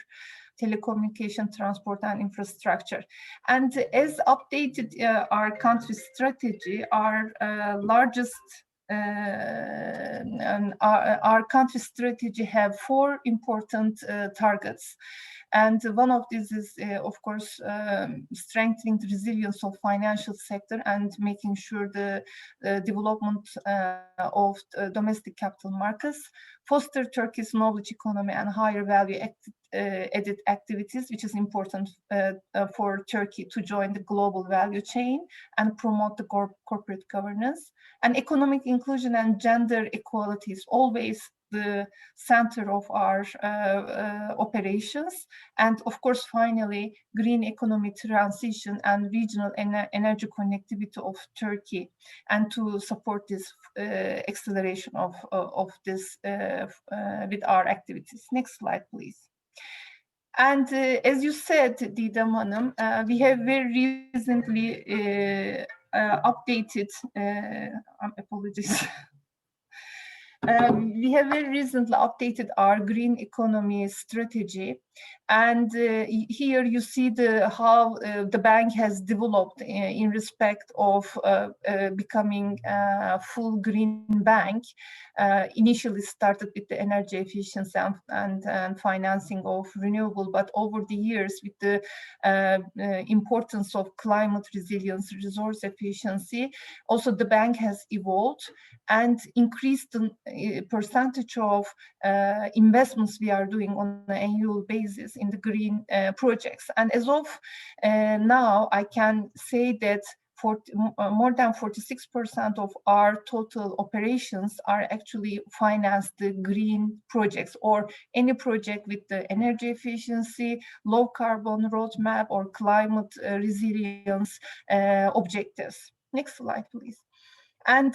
telecommunication, transport, and infrastructure. And as updated our country strategy, our largest our country strategy have 4 important targets. And one of these is, of course, strengthening the resilience of financial sector and making sure the development of domestic capital markets, foster Turkey's knowledge economy and higher value added activities, which is important for Turkey to join the global value chain and promote the corporate governance. And economic inclusion and gender equality is always the center of our operations. And of course, finally, green economy transition and regional energy connectivity of Turkey, and to support this acceleration of this with our activities. Next slide, please. And as you said, Didem Hanım, we have very recently updated, apologies. We have very recently updated our green economy strategy, and here you see how the bank has developed in respect of becoming a full green bank. Initially started with the energy efficiency and financing of renewable, but over the years with the importance of climate resilience, resource efficiency, also the bank has evolved and increased the percentage of investments we are doing on an annual basis in the green projects. And as of now, I can say that more than 46% of our total operations are actually financed the green projects, or any project with the energy efficiency, low carbon roadmap, or climate resilience objectives. Next slide, please. And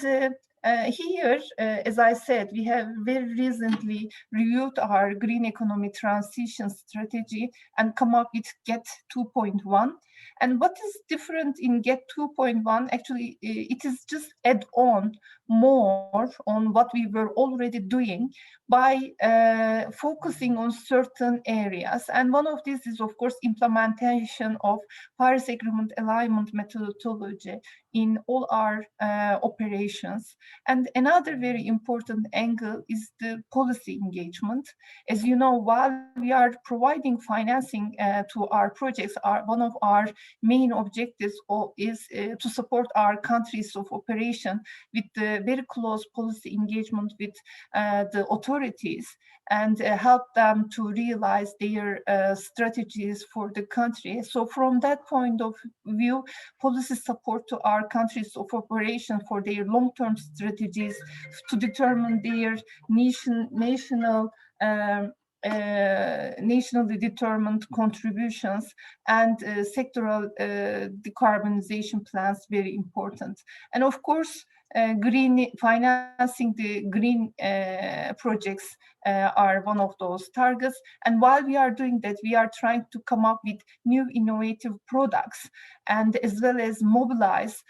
here, as I said, we have very recently reviewed our green economy transition strategy and come up with GET 2.1. And what is different in GET 2.1? Actually, it is just add on more on what we were already doing by focusing on certain areas. And one of these is, of course, implementation of Paris Agreement alignment methodology in all our operations. And another very important angle is the policy engagement. As you know, while we are providing financing to our projects, one of our main objectives is to support our countries of operation with the very close policy engagement with the authorities and help them to realize their strategies for the country. So from that point of view, policy support to our countries of operation for their long-term strategies to determine their nationally determined contributions and sectoral decarbonization plans very important. And of course, financing the green projects are one of those targets. And while we are doing that, we are trying to come up with new innovative products and as well as mobilize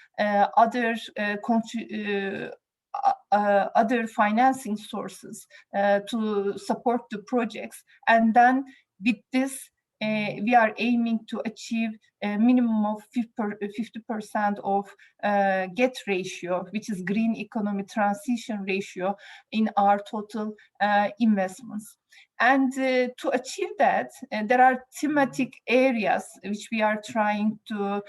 other financing sources to support the projects. And then with this, we are aiming to achieve a minimum of 50% of GET ratio, which is green economy transition ratio in our total investments. And to achieve that, there are thematic areas which we are trying to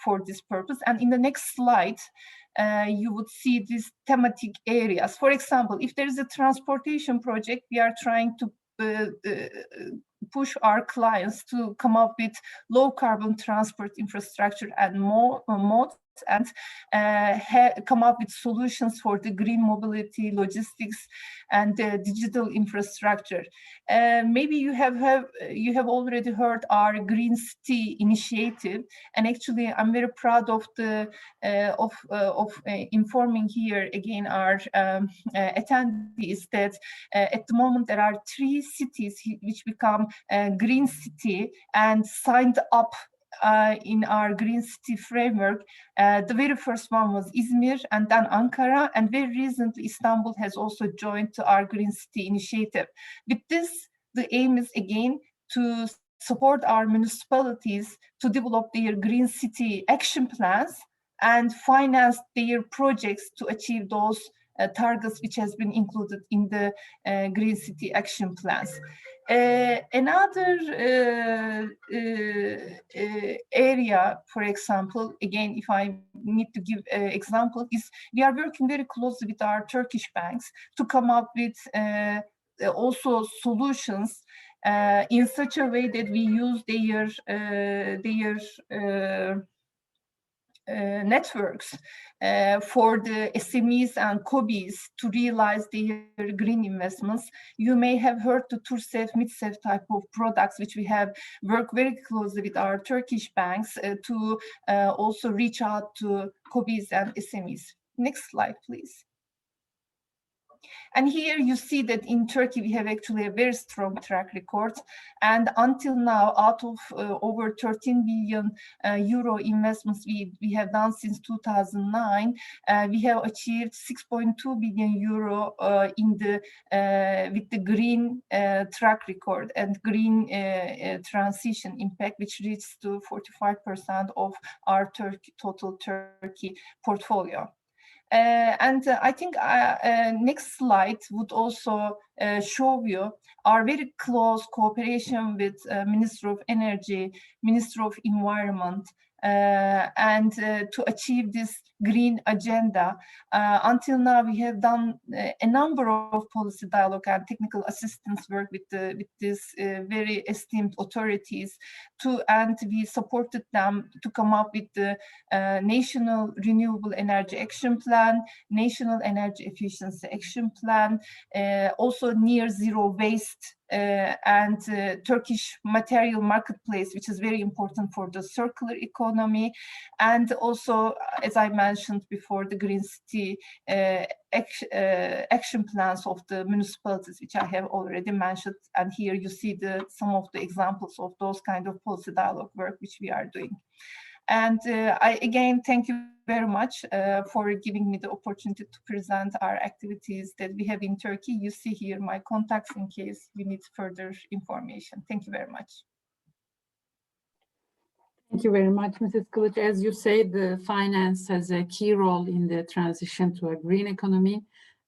for this purpose. And in the next slide, you would see these thematic areas. For example, if there is a transportation project, we are trying to push our clients to come up with low carbon transport infrastructure and modes and come up with solutions for the green mobility, logistics, and digital infrastructure. Maybe you have already heard our Green City initiative, and actually I'm very proud of the informing here again our attendees that at the moment there are 3 cities which become green city and signed up in our Green City framework. The very first one was Izmir and then Ankara, and very recently Istanbul has also joined to our Green City initiative. With this, the aim is again to support our municipalities to develop their Green City action plans and finance their projects to achieve those targets which has been included in the Green City action plans. Another area, for example, again, if I need to give an example, is we are working very closely with our Turkish banks to come up with also solutions in such a way that we use their networks for the SMEs and COBIs to realize their green investments. You may have heard the TURSEF, MITSEF type of products, which we have worked very closely with our Turkish banks to also reach out to COBIs and SMEs. Next slide, please. And here you see that in Turkey, we have actually a very strong track record. And until now, out of over 13 billion euro investments we have done since 2009, we have achieved 6.2 billion euro with the green track record and green transition impact, which reaches to 45% of our total Turkey portfolio. And I think next slide would also show you our very close cooperation with Minister of Energy, Minister of Environment, and to achieve this green agenda. Until now, we have done a number of policy dialogue and technical assistance work with these very esteemed authorities, and we supported them to come up with the National Renewable Energy Action Plan, National Energy Efficiency Action Plan, also near zero waste and Turkish material marketplace, which is very important for the circular economy, and also, as I mentioned before, the Green City action plans of the municipalities, which I have already mentioned. And here you see some of the examples of those kind of policy dialogue work which we are doing. And I again thank you very much for giving me the opportunity to present our activities that we have in Turkey. You see here my contacts in case you need further information. Thank you very much. Thank you very much, Mrs. Kılıç. As you say, the finance has a key role in the transition to a green economy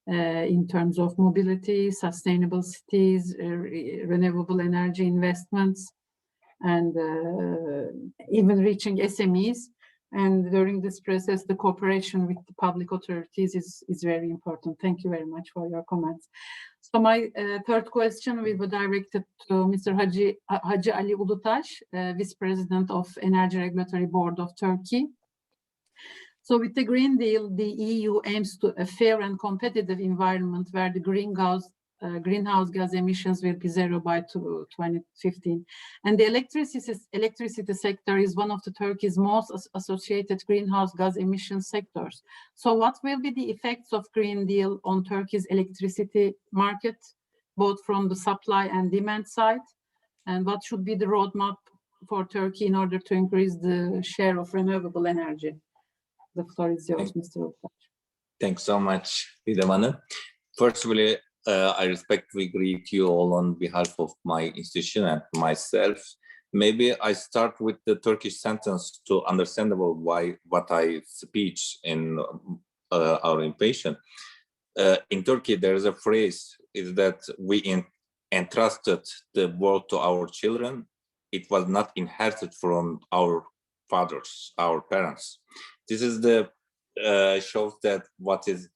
in terms of mobility, sustainable cities, renewable energy investments, and even reaching SMEs. And during this process, the cooperation with the public authorities is very important. Thank you very much for your comments. So my third question will be directed to Mr. Hacı Ali Ulutaş, Vice President of Energy Regulatory Board of Turkey. So with the Green Deal, the EU aims to a fair and competitive environment where the greenhouse gas emissions will be zero by 2015. And the electricity sector is one of the Turkey's most associated greenhouse gas emission sectors. So what will be the effects of Green Deal on Turkey's electricity market, both from the supply and demand side? And what should be the roadmap for Turkey in order to increase the share of renewable energy? The floor is yours, Mr. Ulutaş. Thanks so much, Didem Hanım. Firstly, I respectfully greet you all on behalf of my institution and myself. Maybe I start with the Turkish sentence to understandable what I speech in our invasion. In Turkey, there is a phrase is that we entrusted the world to our children. It was not inherited from our fathers, our parents. This is the shows that what is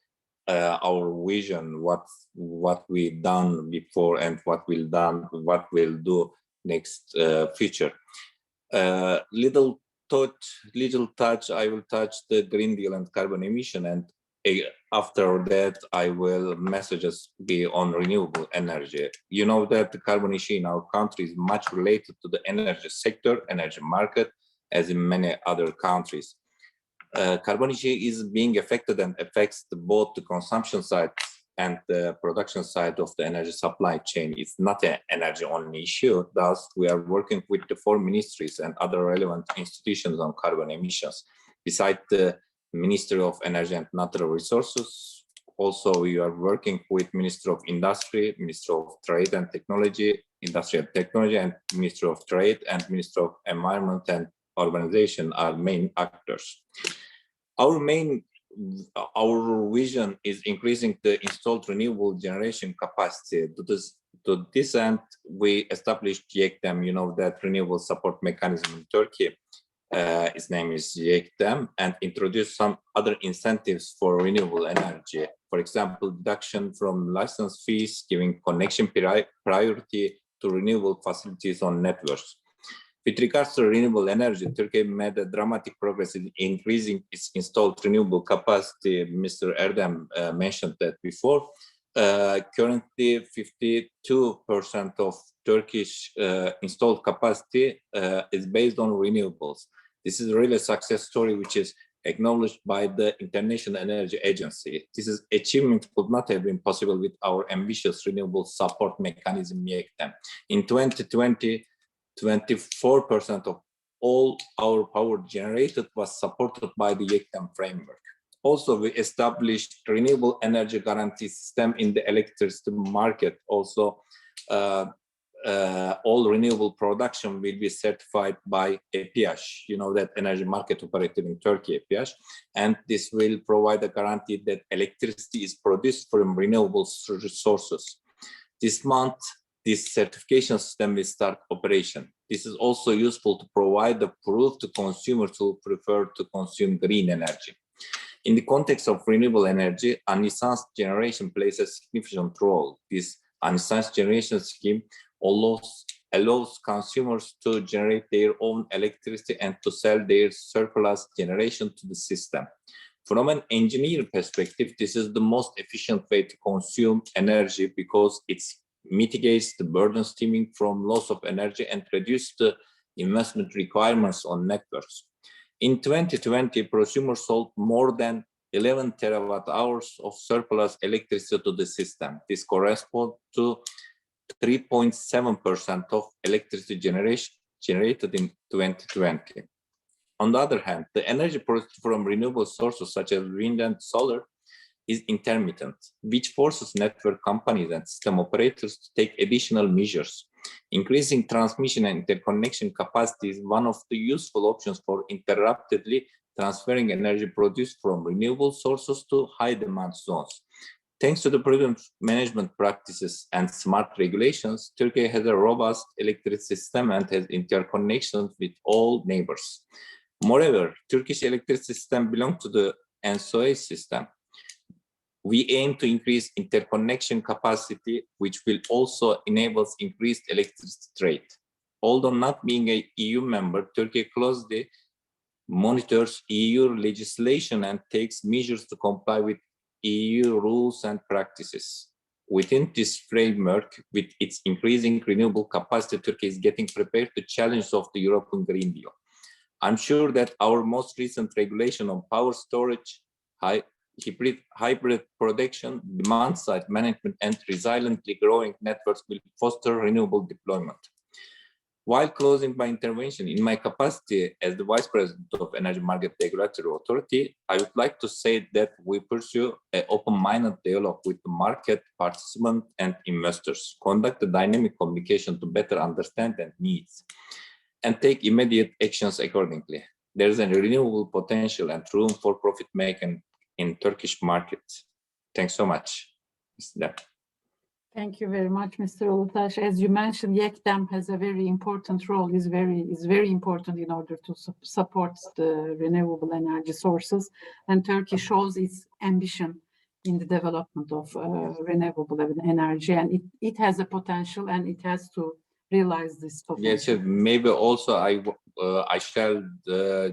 our vision, what we done before and what we'll do next future. Little touch, I will touch the Green Deal and carbon emission, and after that I will messages be on renewable energy. You know that the carbon issue in our country is much related to the energy sector, energy market, as in many other countries. Carbon issue is being affected and affects both the consumption side and the production side of the energy supply chain. It's not an energy only issue. Thus, we are working with the 4 ministries and other relevant institutions on carbon emissions. Besides the Ministry of Energy and Natural Resources, also we are working with Ministry of Industry, Ministry of Trade and Technology, Industry and Technology, and Ministry of Trade and Ministry of Environment and Urbanization are main actors. Our vision is increasing the installed renewable generation capacity. To this end, we established ERDEM, you know, that renewable support mechanism in Turkey. Its name is ERDEM, and introduced some other incentives for renewable energy. For example, deduction from license fees, giving connection priority to renewable facilities on networks. With regards to renewable energy, Turkey made a dramatic progress in increasing its installed renewable capacity. Mr. ERDEM mentioned that before. Currently, 52% of Turkish installed capacity is based on renewables. This is really a success story which is acknowledged by the International Energy Agency. This achievement could not have been possible with our ambitious renewable support mechanism, ERDEM. In 2020, 24% of all our power generated was supported by the ERDEM framework. Also, we established renewable energy guarantee system in the electricity market. Also, all renewable production will be certified by EPH. You know that energy market operator in Turkey, EPH, and this will provide a guarantee that electricity is produced from renewable sources. This month, this certification system will start operation. This is also useful to provide the proof to consumers who prefer to consume green energy. In the context of renewable energy, unlicensed generation plays a significant role. This unlicensed generation scheme allows consumers to generate their own electricity and to sell their surplus generation to the system. From an engineer perspective, this is the most efficient way to consume energy because it mitigates the burden stemming from loss of energy and reduces the investment requirements on networks. In 2020, prosumers sold more than 11 terawatt hours of surplus electricity to the system. This corresponds to 3.7% of electricity generation generated in 2020. On the other hand, the energy produced from renewable sources such as wind and solar is intermittent, which forces network companies and system operators to take additional measures. Increasing transmission and interconnection capacity is one of the useful options for interruptedly transferring energy produced from renewable sources to high demand zones. Thanks to the prudent management practices and smart regulations, Turkey has a robust electricity system and has interconnections with all neighbors. Moreover, Turkish electricity system belongs to the ENSOE system. We aim to increase interconnection capacity, which will also enable increased electricity trade. Although not being an EU member, Turkey closely monitors EU legislation and takes measures to comply with EU rules and practices. Within this framework, with its increasing renewable capacity, Turkey is getting prepared to challenge of the European Green Deal. I'm sure that our most recent regulation on power storage, hybrid production, demand-side management, and resiliently growing networks will foster renewable deployment. While closing my intervention in my capacity as the Vice President of Energy Market Regulatory Authority, I would like to say that we pursue an open-minded dialogue with the market participants and investors, conduct a dynamic communication to better understand their needs, and take immediate actions accordingly. There is a renewable potential and room for profit making in Turkish markets. Thanks so much. Thank you very much, Mr. Ulutaş. As you mentioned, ERDEM has a very important role, is very important in order to support the renewable energy sources. And Turkey shows its ambition in the development of renewable energy. And it has a potential and it has to realize this potential. Yes, maybe also I share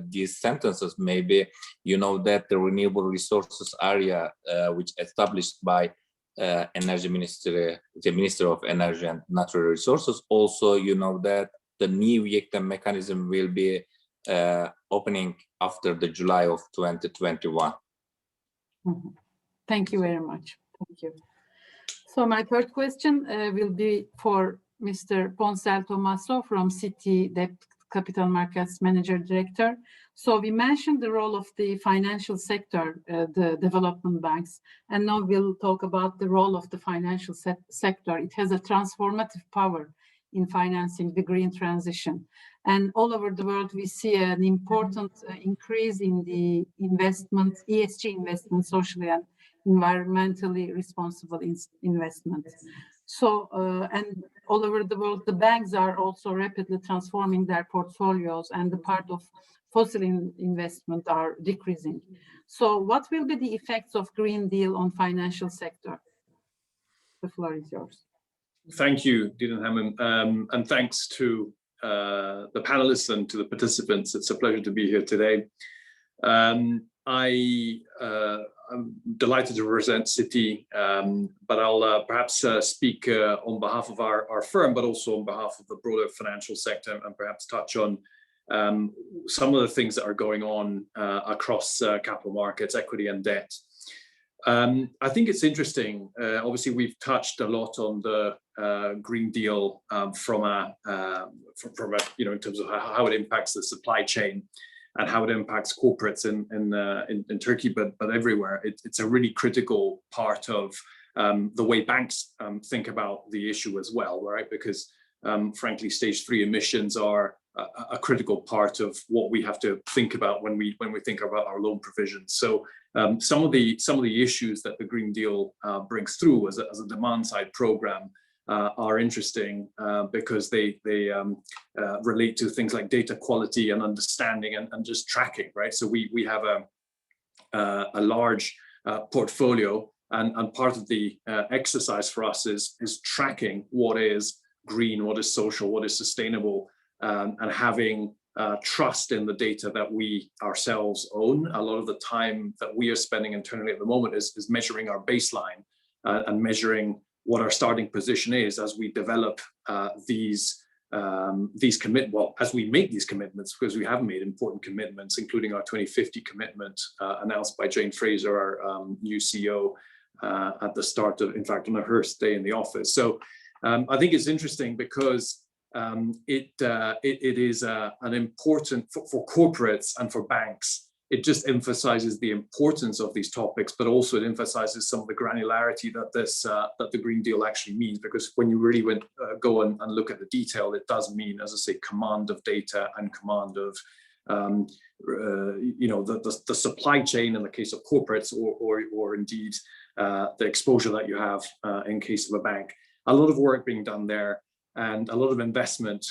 these sentences. Maybe you know that the renewable resources area, which established by Energy Ministry, the Minister of Energy and Natural Resources, also you know that the new ERDEM mechanism will be opening after the July of 2021. Mm-hmm. Thank you very much. Thank you. So my third question will be for Mr. Ponsel Tomaso from Citi Debt Capital Markets Manager Director. So we mentioned the role of the financial sector, the development banks, and now we'll talk about the role of the financial sector. It has a transformative power in financing the green transition. And all over the world, we see an important increase in the investment, ESG investment, socially and environmentally responsible investments. So, and all over the world, the banks are also rapidly transforming their portfolios, and the part of fossil investment are decreasing. So what will be the effects of Green Deal on financial sector? The floor is yours. Thank you, Didem Hanım, and thanks to the panelists and to the participants. It's a pleasure to be here today. I'm delighted to represent Citi, but I'll perhaps speak on behalf of our firm, but also on behalf of the broader financial sector, and perhaps touch on some of the things that are going on across capital markets, equity and debt. I think it's interesting. Obviously, we've touched a lot on the Green Deal from a in terms of how it impacts the supply chain and how it impacts corporates in Turkey, but everywhere. It's a really critical part of the way banks think about the issue as well, right? Because frankly, stage 3 emissions are a critical part of what we have to think about when we think about our loan provisions. So some of the issues that the Green Deal brings through as a demand side program are interesting because they relate to things like data quality and understanding and just tracking, right? So we have a large portfolio, and part of the exercise for us is tracking what is green, what is social, what is sustainable, and having trust in the data that we ourselves own. A lot of the time that we are spending internally at the moment is measuring our baseline and measuring what our starting position is as we develop these commitments. Well, as we make these commitments, because we have made important commitments, including our 2050 commitment announced by Jane Fraser, our new CEO, at the start of, in fact, on her first day in the office. So I think it's interesting because it is an important for corporates and for banks. It just emphasizes the importance of these topics, but also it emphasizes some of the granularity that that the Green Deal actually means. Because when you really go and look at the detail, it does mean, as I say, command of data and command of the supply chain in the case of corporates, or indeed the exposure that you have in case of a bank. A lot of work being done there, and a lot of investment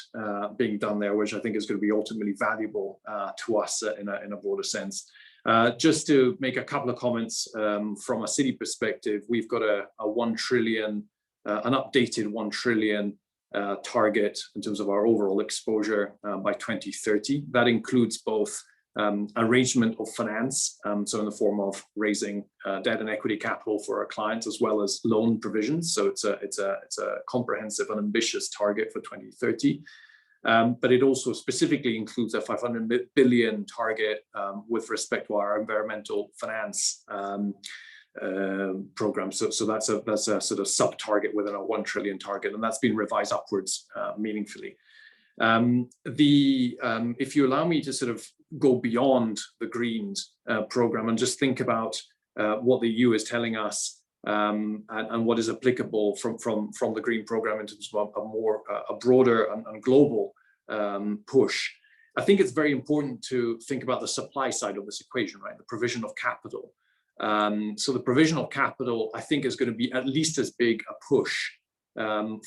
being done there, which I think is going to be ultimately valuable to us in a broader sense. Just to make a couple of comments from a city perspective, we've got a 1 trillion, an updated 1 trillion target in terms of our overall exposure by 2030. That includes both arrangement of finance, so in the form of raising debt and equity capital for our clients, as well as loan provisions. So it's a comprehensive and ambitious target for 2030. But it also specifically includes a 500 billion target with respect to our environmental finance program. So that's a sort of sub target within our 1 trillion target, and that's been revised upwards meaningfully. If you allow me to sort of go beyond the Greens program and just think about what the EU is telling us and what is applicable from the Green program in terms of a broader and global push, I think it's very important to think about the supply side of this equation, right? The provision of capital. So the provision of capital, I think, is going to be at least as big a push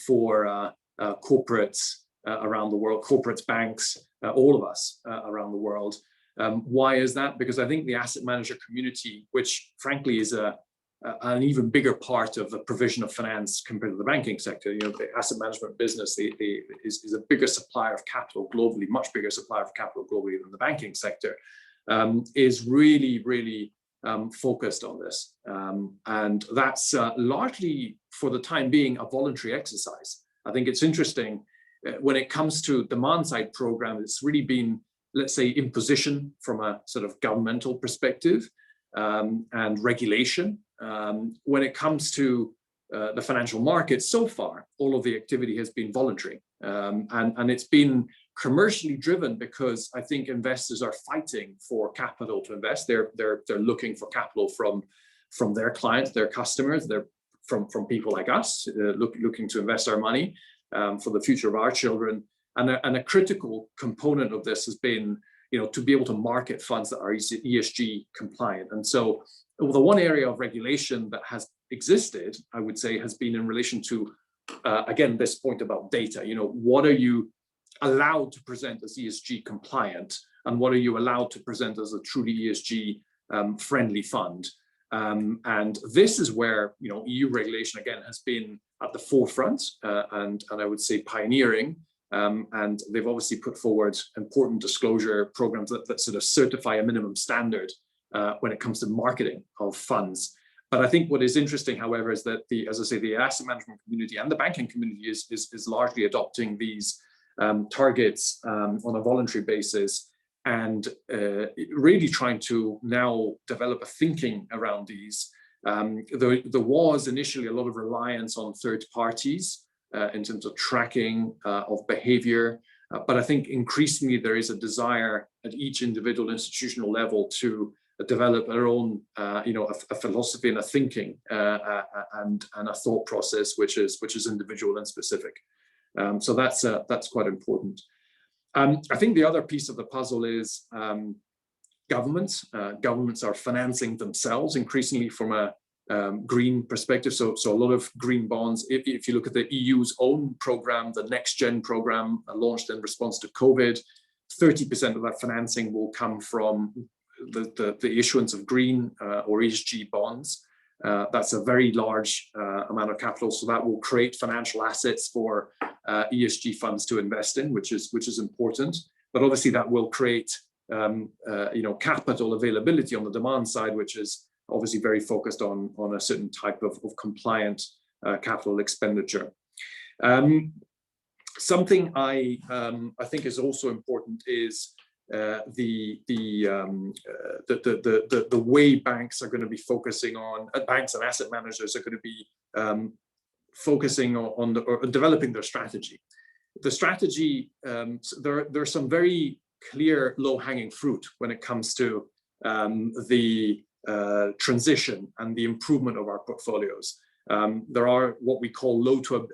for corporates around the world, corporates, banks, all of us around the world. Why is that? Because I think the asset manager community, which frankly is an even bigger part of the provision of finance compared to the banking sector, you know, the asset management business is a bigger supplier of capital globally, much bigger supplier of capital globally than the banking sector, is really focused on this. And that's largely, for the time being, a voluntary exercise. I think it's interesting. When it comes to demand side program, it's really been, let's say, imposition from a sort of governmental perspective and regulation. When it comes to the financial markets, so far, all of the activity has been voluntary. And it's been commercially driven because I think investors are fighting for capital to invest. They're looking for capital from their clients, their customers, from people like us, looking to invest our money for the future of our children. And a critical component of this has been, you know, to be able to market funds that are ESG compliant. And so the one area of regulation that has existed, I would say, has been in relation to, again, this point about data. You know, what are you allowed to present as ESG compliant, and what are you allowed to present as a truly ESG friendly fund? And this is where, you know, EU regulation, again, has been at the forefront and I would say pioneering. And they've obviously put forward important disclosure programs that sort of certify a minimum standard when it comes to marketing of funds. But I think what is interesting, however, is that as I say, the asset management community and the banking community is largely adopting these targets on a voluntary basis, and really trying to now develop a thinking around these. There was initially a lot of reliance on third parties in terms of tracking of behavior, but I think increasingly there is a desire at each individual institutional level to develop their own, you know, a philosophy and a thinking and a thought process which is individual and specific. So that's quite important. I think the other piece of the puzzle is governments. Governments are financing themselves increasingly from a green perspective. So a lot of green bonds. If you look at the EU's own program, the Next Gen program launched in response to COVID, 30% of that financing will come from the issuance of green or ESG bonds. That's a very large amount of capital, so that will create financial assets for ESG funds to invest in, which is important. But obviously, that will create capital availability on the demand side, which is obviously very focused on a certain type of compliant capital expenditure. Something I think is also important is the way banks are going to be focusing on, banks and asset managers are going to be focusing on developing their strategy. The strategy, there's some very clear low-hanging fruit when it comes to the transition and the improvement of our portfolios. There are what we call low to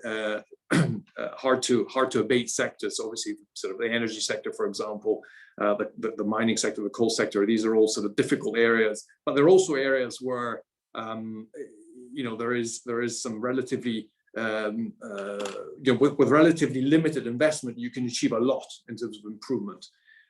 hard to abate sectors. Obviously, sort of the energy sector, for example, the mining sector, the coal sector. These are all sort of difficult areas, but there are also areas where there is some relatively with relatively limited investment, you can achieve a lot in terms of improvement.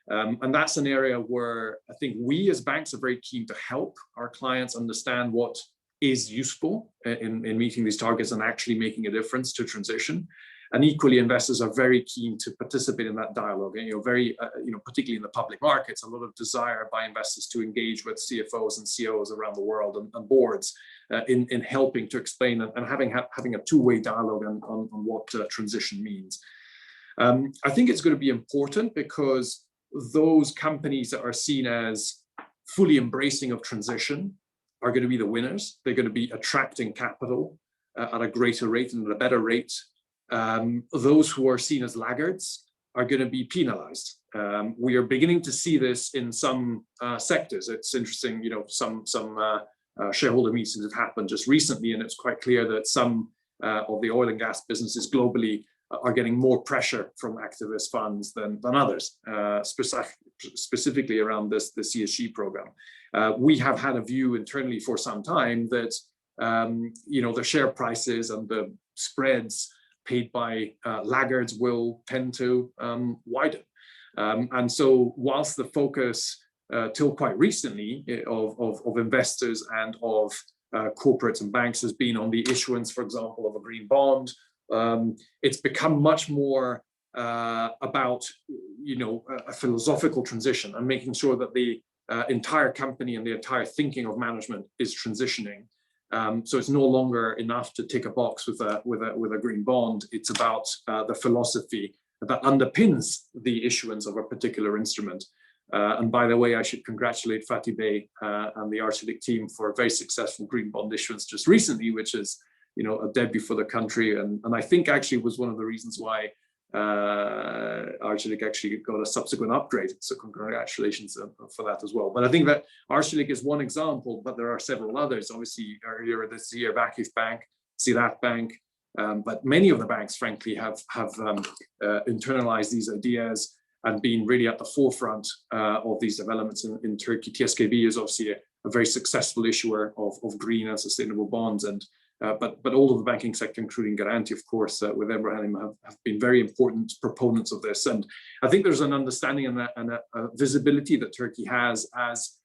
And that's an area where I think we as banks are very keen to help our clients understand what is useful in meeting these targets and actually making a difference to transition. And equally, investors are very keen to participate in that dialogue. And particularly in the public markets, a lot of desire by investors to engage with CFOs and CEOs around the world and boards in helping to explain and having a two-way dialogue on what transition means. I think it's going to be important because those companies that are seen as fully embracing of transition are going to be the winners. They're going to be attracting capital at a greater rate and at a better rate. Those who are seen as laggards are going to be penalized. We are beginning to see this in some sectors. It's interesting, some shareholder meetings have happened just recently, and it's quite clear that some of the oil and gas businesses globally are getting more pressure from activist funds than others, specifically around this ESG program. We have had a view internally for some time that the share prices and the spreads paid by laggards will tend to widen. And so whilst the focus till quite recently of investors and of corporates and banks has been on the issuance, for example, of a green bond, it's become much more about a philosophical transition and making sure that the entire company and the entire thinking of management is transitioning. So it's no longer enough to tick a box with a green bond. It's about the philosophy that underpins the issuance of a particular instrument. And by the way, I should congratulate Fatih Bey and the Arçelik team for a very successful green bond issuance just recently, which is a debut for the country. And I think actually was one of the reasons why Arçelik actually got a subsequent upgrade. So congratulations for that as well. But I think that Arçelik is one example, but there are several others. Obviously, earlier this year, Vakif Bank, Ziraat Bank, but many of the banks, frankly, have internalized these ideas and been really at the forefront of these developments in Turkey. TSKB is obviously a very successful issuer of green and sustainable bonds, and but all of the banking sector, including Garanti, of course, with Ebrahim, have been very important proponents of this. And I think there's an understanding and a visibility that Turkey has as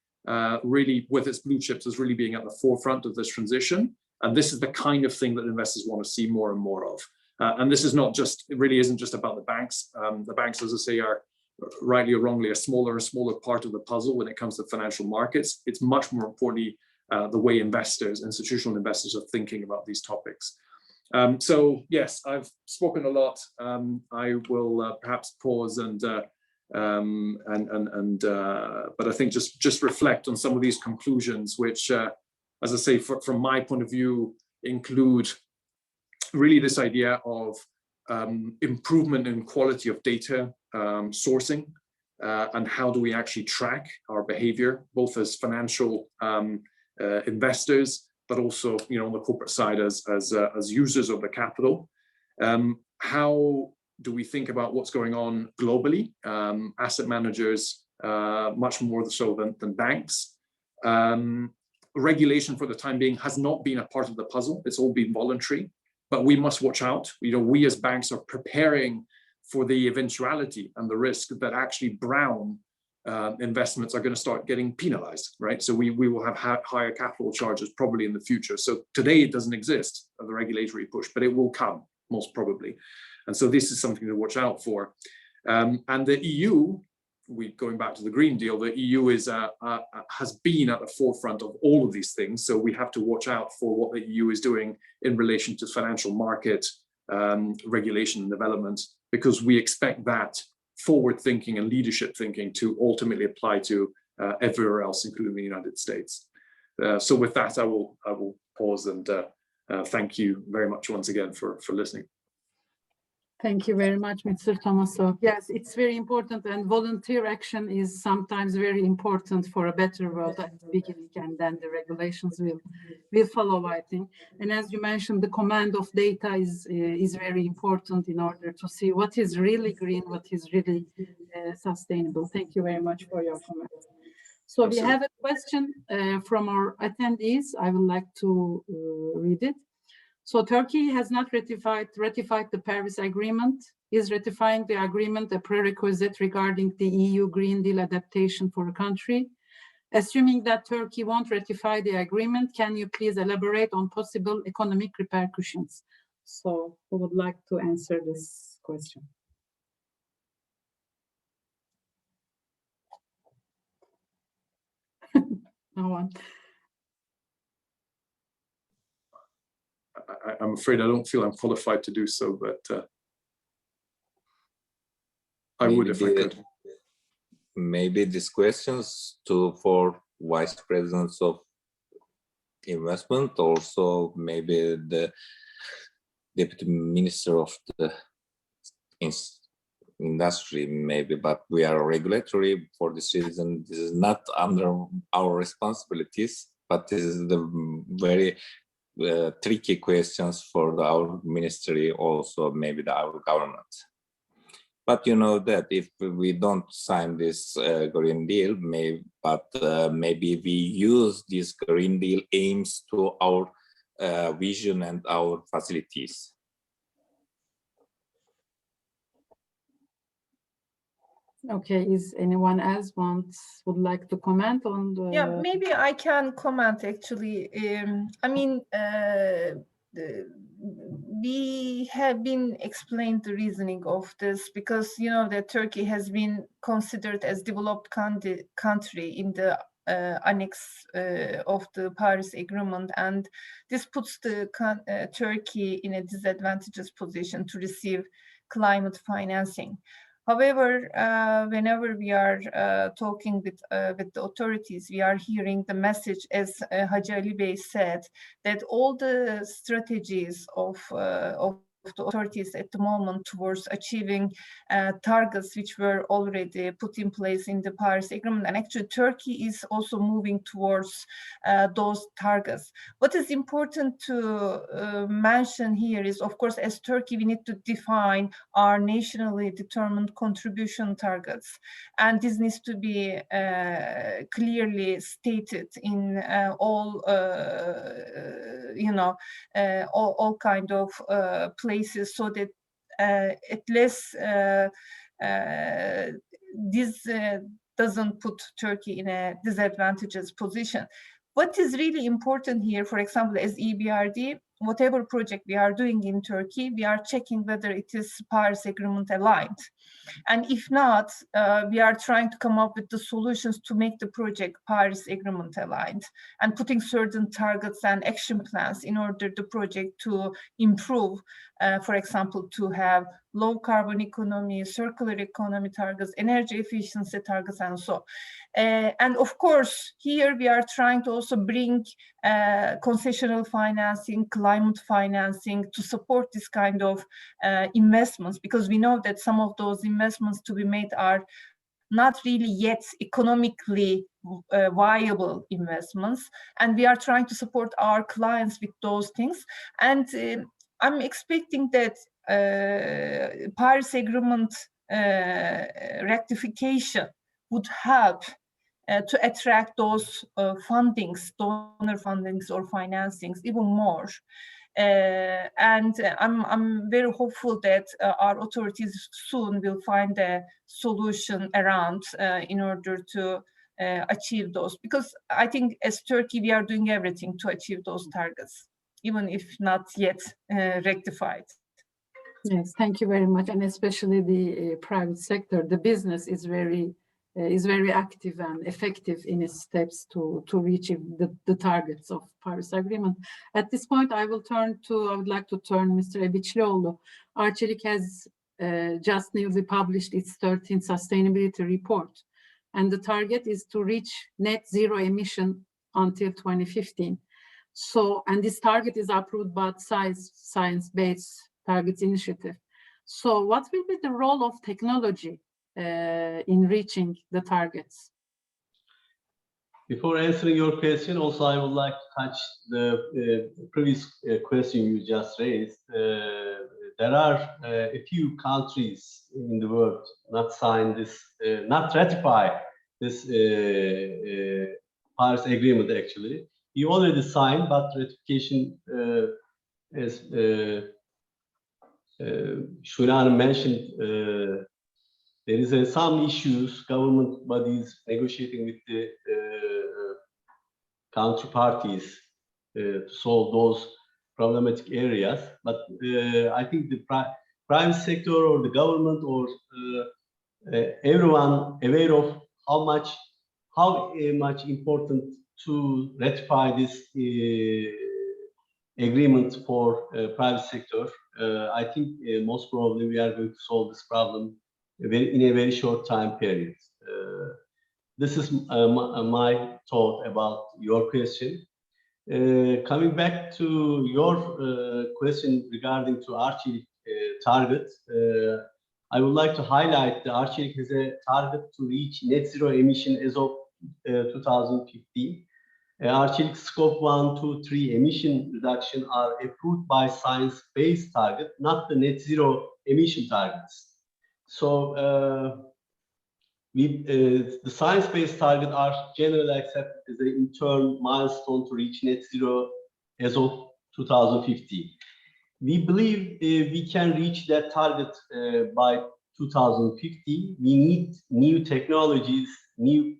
really, with its blue chips, as really being at the forefront of this transition. And this is the kind of thing that investors want to see more and more of. And this is not just, it really isn't just about the banks. The banks, as I say, are rightly or wrongly a smaller and smaller part of the puzzle when it comes to financial markets. It's much more importantly the way investors, institutional investors, are thinking about these topics. So yes, I've spoken a lot. I will perhaps pause but I think just reflect on some of these conclusions, which, as I say, from my point of view, include really this idea of improvement in quality of data sourcing, and how do we actually track our behavior, both as financial investors, but also on the corporate side as users of the capital. How do we think about what's going on globally? Asset managers, much more so than banks. Regulation for the time being has not been a part of the puzzle. It's all been voluntary, but we must watch out. We as banks are preparing for the eventuality and the risk that actually brown investments are going to start getting penalized, right? So we will have higher capital charges probably in the future. So today it doesn't exist, the regulatory push, but it will come most probably. And so this is something to watch out for. And the EU, going back to the Green Deal, the EU has been at the forefront of all of these things. So we have to watch out for what the EU is doing in relation to financial market regulation and development, because we expect that forward thinking and leadership thinking to ultimately apply to everywhere else, including the United States. So with that, I will pause and thank you very much once again for listening. Thank you very much, Mr. Tomaso. Yes, it's very important, and volunteer action is sometimes very important for a better world at the beginning, and then the regulations will follow, I think. And as you mentioned, the command of data is very important in order to see what is really green, what is really sustainable. Thank you very much for your comments. So we have a question from our attendees. I would like to read it. So Turkey has not ratified the Paris Agreement. Is ratifying the agreement a prerequisite regarding the EU Green Deal adaptation for a country? Assuming that Turkey won't ratify the agreement, can you please elaborate on possible economic repercussions? So who would like to answer this question? No one. I'm afraid I don't feel I'm qualified to do so, but I would if I could. Maybe these questions for vice presidents of investment, also maybe the deputy minister of the industry, maybe, but we are regulatory for this reason. This is not under our responsibilities, but this is the very tricky questions for our ministry, also maybe our government. But you know that if we don't sign this Green Deal, maybe we use this Green Deal aims to our vision and our facilities. Okay, is anyone else would like to comment on the... Yeah, maybe I can comment actually. I mean, we have been explained the reasoning of this because, you know, that Turkey has been considered as developed country in the annex of the Paris Agreement, and this puts the Turkey in a disadvantageous position to receive climate financing. However, whenever we are talking with the authorities, we are hearing the message, as Hacı Ali Bey said, that all the strategies of the authorities at the moment towards achieving targets which were already put in place in the Paris Agreement. And actually, Turkey is also moving towards those targets. What is important to mention here is, of course, as Turkey, we need to define our nationally determined contribution targets. And this needs to be clearly stated in all, all kind of places, so that at least this doesn't put Turkey in a disadvantageous position. What is really important here, for example, as EBRD, whatever project we are doing in Turkey, we are checking whether it is Paris Agreement aligned. And if not, we are trying to come up with the solutions to make the project Paris Agreement aligned and putting certain targets and action plans in order the project to improve, for example, to have low carbon economy, circular economy targets, energy efficiency targets, and so on. And of course, here we are trying to also bring concessional financing, climate financing to support this kind of investments, because we know that some of those investments to be made are not really yet economically viable investments. And we are trying to support our clients with those things. And I'm expecting that Paris Agreement rectification would help to attract those fundings, donor fundings or financings even more. And I'm very hopeful that our authorities soon will find a solution around in order to achieve those, because I think as Turkey we are doing everything to achieve those targets, even if not yet rectified. Yes, thank you very much, and especially the private sector, the business is very active and effective in its steps to reach the targets of Paris Agreement. At this point, I would like to turn Mr. Ebiçlioğlu. Arçelik has just newly published its 13th sustainability report, and the target is to reach net zero emission until 2015. So, and this target is approved by Science-Based Targets Initiative. So what will be the role of technology in reaching the targets? Before answering your question, also I would like to touch the previous question you just raised. There are a few countries in the world not signed this, not ratify this Paris Agreement actually. We already signed, but ratification, as Şule mentioned, there is some issues, government bodies negotiating with the counterparties to solve those problematic areas. But I think the private sector or the government or everyone aware of how much important to ratify this agreement for private sector. I think most probably we are going to solve this problem in a very short time period. This is my thought about your question. Coming back to your question regarding to Arçelik target, I would like to highlight that Arçelik has a target to reach net zero emission as of 2050. Arçelik scope 1, 2, 3 emission reduction are approved by science-based target, not the net zero emission targets. So the science-based target are generally accepted as an interim milestone to reach net zero as of 2050. We believe we can reach that target by 2050. We need new technologies, new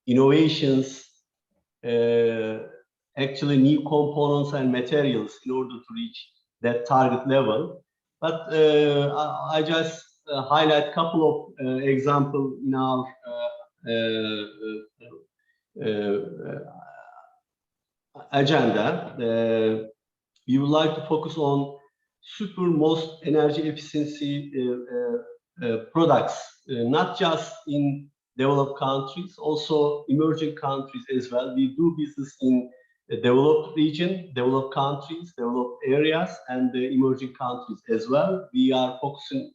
innovations, actually new components and materials in order to reach that target level. But I just highlight a couple of examples in our agenda. We would like to focus on super most energy efficiency products, not just in developed countries, also emerging countries as well. We do business in the developed region, developed countries, developed areas, and the emerging countries as well. We are focusing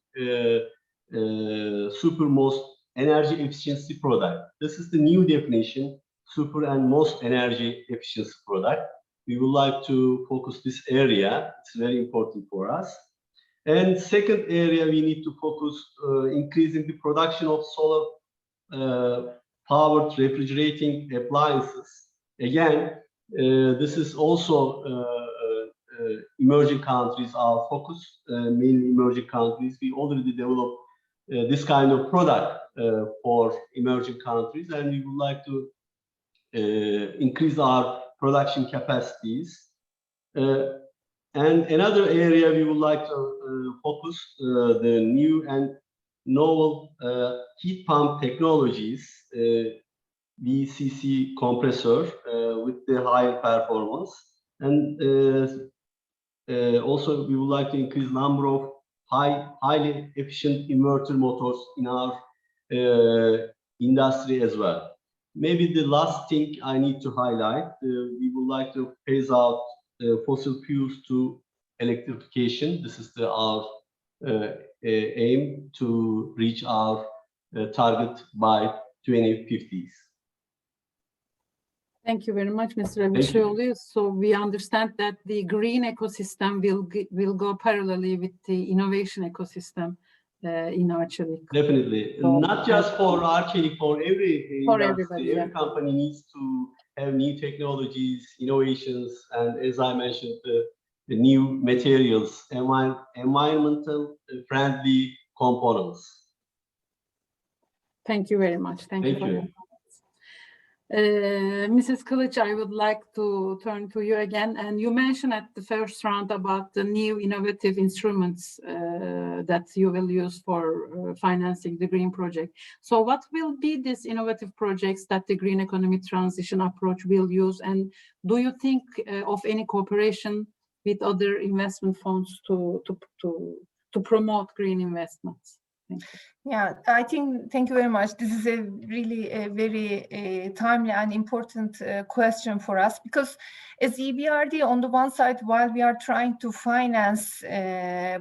super most energy efficiency product. This is the new definition, super and most energy efficiency product. We would like to focus this area. It's very important for us. And second area, we need to focus increasing the production of solar powered refrigerating appliances. Again, this is also emerging countries, our focus, mainly emerging countries. We already developed this kind of product for emerging countries, and we would like to increase our production capacities. And another area we would like to focus the new and novel heat pump technologies, VCC compressor with the higher performance. And also we would like to increase number of highly efficient inverter motors in our industry as well. Maybe the last thing I need to highlight, we would like to phase out fossil fuels to electrification. This is our aim to reach our target by 2050s. Thank you very much, Mr. Ebiçlioğlu. So we understand that the green ecosystem will go parallelly with the innovation ecosystem in Arçelik. Definitely, so, not just for Arçelik, for every industry, every company needs to have new technologies, innovations, and as I mentioned, the new materials, environmental friendly components. Thank you very much. Thank you for your comments. Mrs. Kılıç, I would like to turn to you again. And you mentioned at the first round about the new innovative instruments that you will use for financing the green project. So what will be these innovative projects that the green economy transition approach will use? And do you think of any cooperation with other investment funds to promote green investments? Thank you. Yeah, thank you very much. This is a very timely and important question for us, because as EBRD, on the one side, while we are trying to finance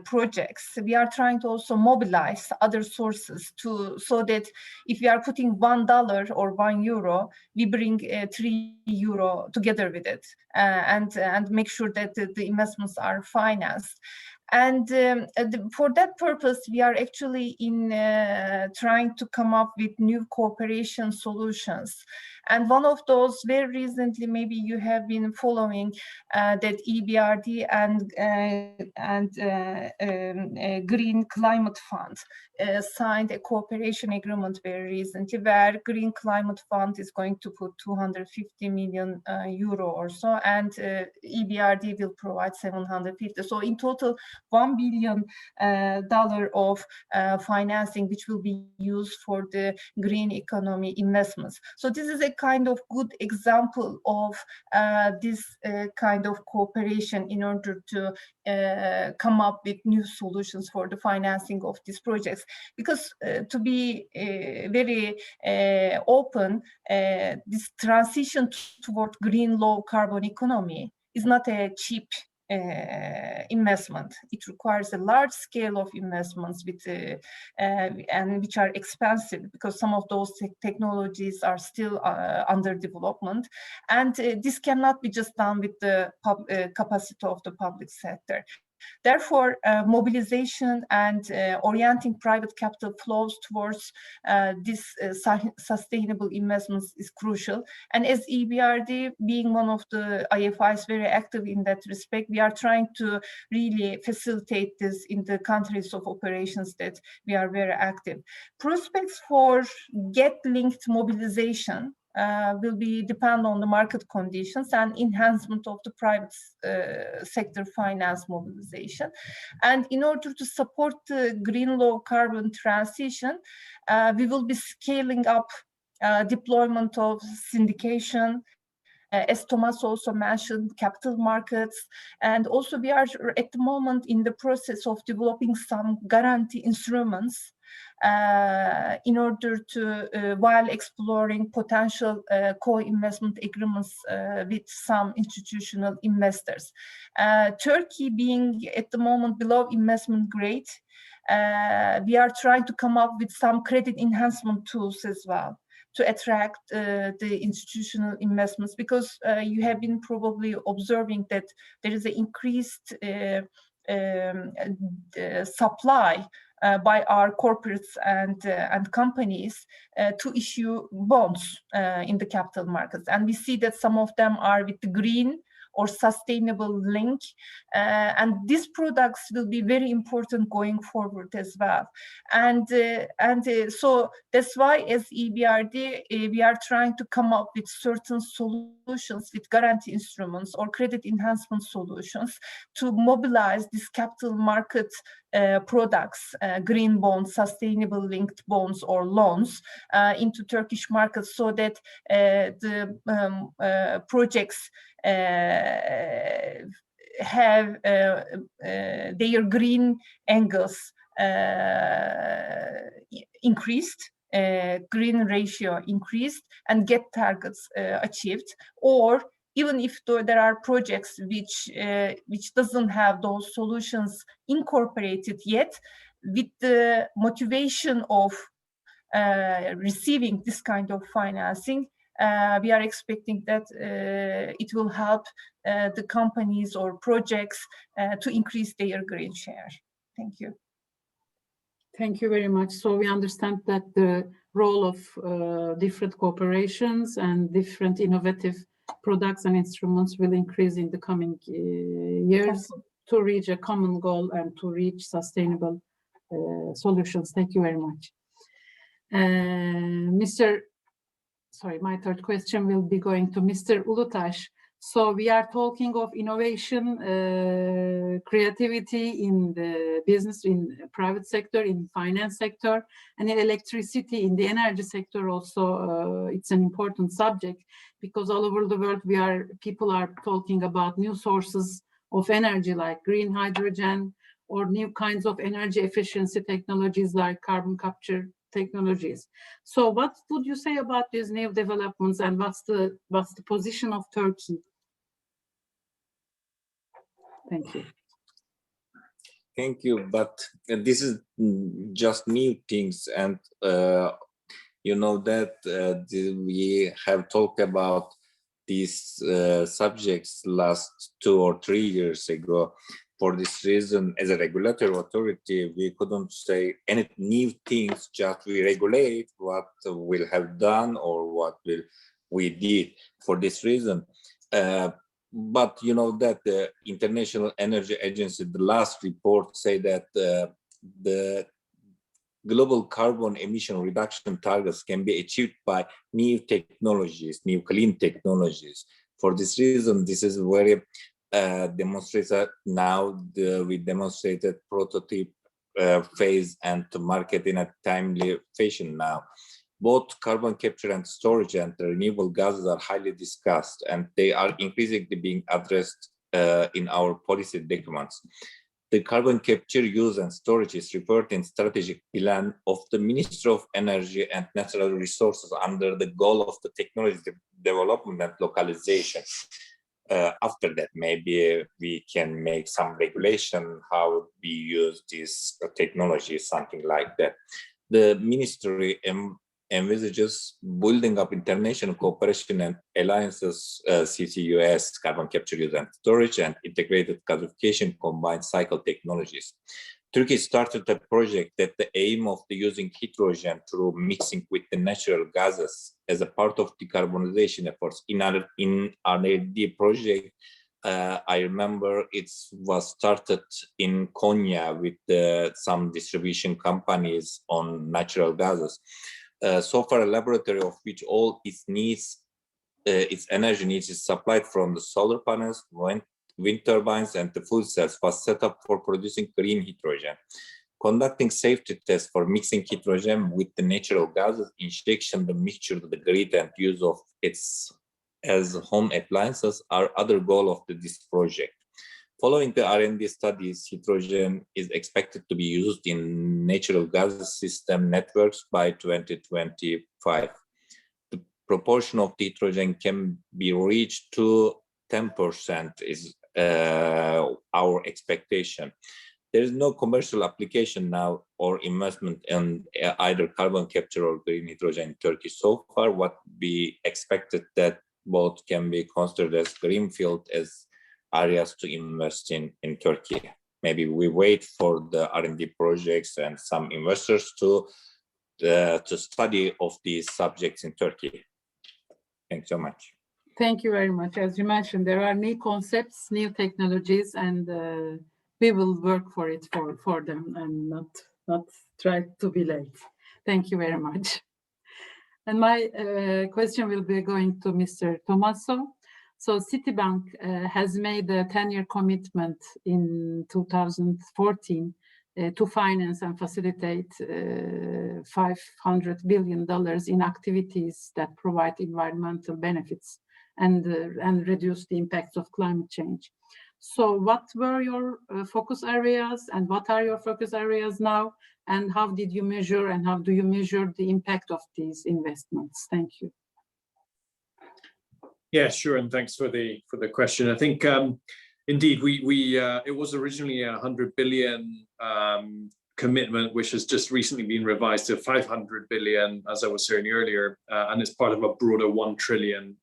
projects, we are trying to also mobilize other sources so that if we are putting $1 or €1, we bring €3 together with it and make sure that the investments are financed. And for that purpose, we are actually trying to come up with new cooperation solutions. And one of those, very recently, maybe you have been following that EBRD and Green Climate Fund signed a cooperation agreement very recently, where Green Climate Fund is going to put €250 million or so, and EBRD will provide 750. So in total, $1 billion of financing, which will be used for the green economy investments. So this is a kind of good example of this kind of cooperation in order to come up with new solutions for the financing of these projects. Because to be very open, this transition toward green low carbon economy is not a cheap investment. It requires a large scale of investments and which are expensive, because some of those technologies are still under development, and this cannot be just done with the capacity of the public sector. Therefore, mobilization and orienting private capital flows towards this sustainable investments is crucial. And as EBRD, being one of the IFIs very active in that respect, we are trying to really facilitate this in the countries of operations that we are very active. Prospects for get-linked mobilization will depend on the market conditions and enhancement of the private sector finance mobilization. And in order to support the green low carbon transition, we will be scaling up deployment of syndication, as Thomas also mentioned, capital markets. And also we are at the moment in the process of developing some guarantee instruments in order to, while exploring potential co-investment agreements with some institutional investors. Turkey being at the moment below investment grade, we are trying to come up with some credit enhancement tools as well to attract the institutional investments, because you have been probably observing that there is an increased supply by our corporates and companies to issue bonds in the capital markets. And we see that some of them are with the green or sustainable link. And these products will be very important going forward as well. And so that's why as EBRD, we are trying to come up with certain solutions with guarantee instruments or credit enhancement solutions to mobilize these capital market products, green bonds, sustainable linked bonds or loans into Turkish markets, so that the projects have their green angles increased, green ratio increased, and get targets achieved. Or even if there are projects which doesn't have those solutions incorporated yet, with the motivation of receiving this kind of financing, we are expecting that it will help the companies or projects to increase their green share. Thank you. Thank you very much. So we understand that the role of different corporations and different innovative products and instruments will increase in the coming years to reach a common goal and to reach sustainable solutions. Thank you very much. My third question will be going to Mr. Ulutaş. So we are talking of innovation, creativity in the business, in private sector, in finance sector, and in electricity, in the energy sector also. It's an important subject because all over the world people are talking about new sources of energy like green hydrogen or new kinds of energy efficiency technologies like carbon capture technologies. So what would you say about these new developments and what's the position of Turkey? Thank you. Thank you, but this is just new things, and you know that we have talked about these subjects last 2 or 3 years ago. For this reason, as a regulatory authority, we couldn't say any new things, just we regulate what we'll have done or what we did. For this reason, but you know that the International Energy Agency, the last report say that the global carbon emission reduction targets can be achieved by new technologies, new clean technologies. For this reason, this is very demonstrated now. We demonstrated prototype phase and to market in a timely fashion now. Both carbon capture and storage and renewable gases are highly discussed, and they are increasingly being addressed in our policy documents. The carbon capture, use and storage is referred in strategic plan of the Ministry of Energy and Natural Resources under the goal of the technology development and localization. After that, maybe we can make some regulation how we use this technology, something like that. The ministry envisages building up international cooperation and alliances, CCUS, carbon capture, use and storage, and integrated gasification combined cycle technologies. Turkey started a project that the aim of the using hydrogen through mixing with the natural gases as a part of decarbonization efforts. In ERDEM project, I remember it was started in Konya with some distribution companies on natural gases. So far, a laboratory of which all its needs, its energy needs is supplied from the solar panels, wind turbines, and the fuel cells was set up for producing green hydrogen. Conducting safety tests for mixing hydrogen with the natural gases, injection the mixture to the grid, and use of its as home appliances are other goal of this project. Following the R&D studies, hydrogen is expected to be used in natural gas system networks by 2025. The proportion of the hydrogen can be reached to 10% is our expectation. There is no commercial application now or investment in either carbon capture or green hydrogen in Turkey so far. What we expected that both can be considered as greenfield as areas to invest in Turkey. Maybe we wait for the R&D projects and some investors to study of these subjects in Turkey. Thanks so much. Thank you very much. As you mentioned, there are new concepts, new technologies, and we will work for it for them and not try to be late. Thank you very much. And my question will be going to Mr. Tommaso. So Citibank has made a 10-year commitment in 2014 to finance and facilitate $500 billion in activities that provide environmental benefits and reduce the impacts of climate change. So what were your focus areas and what are your focus areas now? And how did you measure and how do you measure the impact of these investments? Thank you. Yeah, sure, and thanks for the question. I think indeed it was originally a 100 billion commitment, which has just recently been revised to 500 billion, as I was saying earlier, and it's part of a broader 1 trillion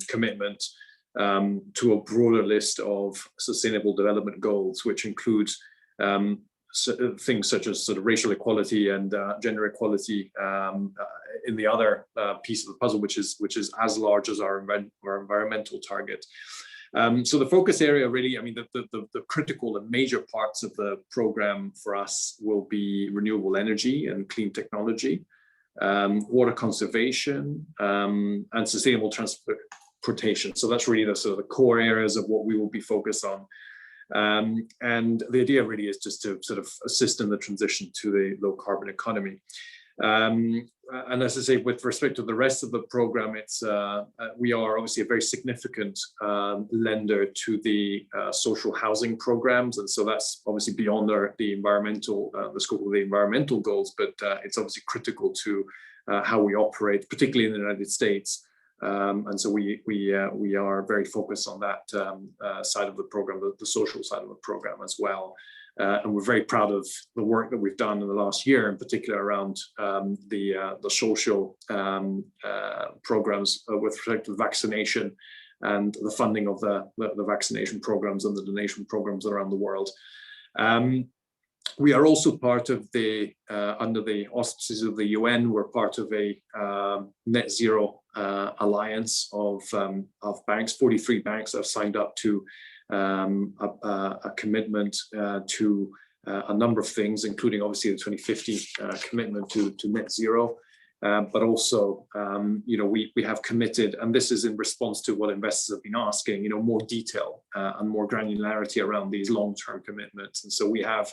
commitment to a broader list of sustainable development goals, which includes things such as sort of racial equality and gender equality in the other piece of the puzzle, which is as large as our environmental target. So the focus area really, I mean, the critical and major parts of the program for us will be renewable energy and clean technology, water conservation, and sustainable transportation. So that's really the sort of the core areas of what we will be focused on. And the idea really is just to sort of assist in the transition to the low carbon economy. And as I say, with respect to the rest of the program, it's we are obviously a very significant lender to the social housing programs, and so that's obviously beyond the environmental, the scope of the environmental goals, but it's obviously critical to how we operate, particularly in the United States. And so we are very focused on that side of the program, the social side of the program as well. And we're very proud of the work that we've done in the last year, in particular around the social programs with respect to vaccination and the funding of the vaccination programs and the donation programs around the world. We are also part of the, under the auspices of the UN, we're part of a net zero alliance of banks. 43 banks have signed up to a commitment to a number of things, including obviously the 2050 commitment to net zero. But also, you know, we have committed, and this is in response to what investors have been asking, you know, more detail and more granularity around these long-term commitments. And so we have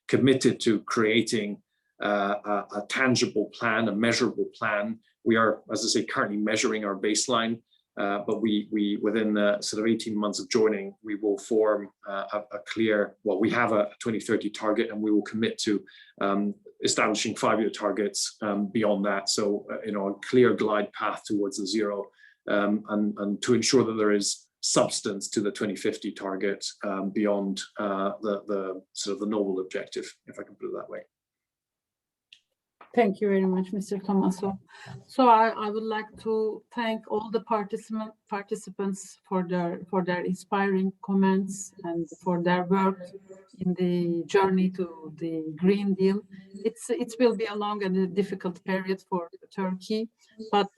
committed to creating a tangible plan, a measurable plan. We are, as I say, currently measuring our baseline, but we within the sort of 18 months of joining, we will form a clear, well, we have a 2030 target, and we will commit to establishing 5-year targets beyond that. So, you know, a clear glide path towards the zero, and to ensure that there is substance to the 2050 target beyond the sort of the noble objective, if I can put it that way. Thank you very much, Mr. Tomaso. So I would like to thank all the participants for their inspiring comments and for their work in the journey to the Green Deal. It will be a long and a difficult period for Turkey, but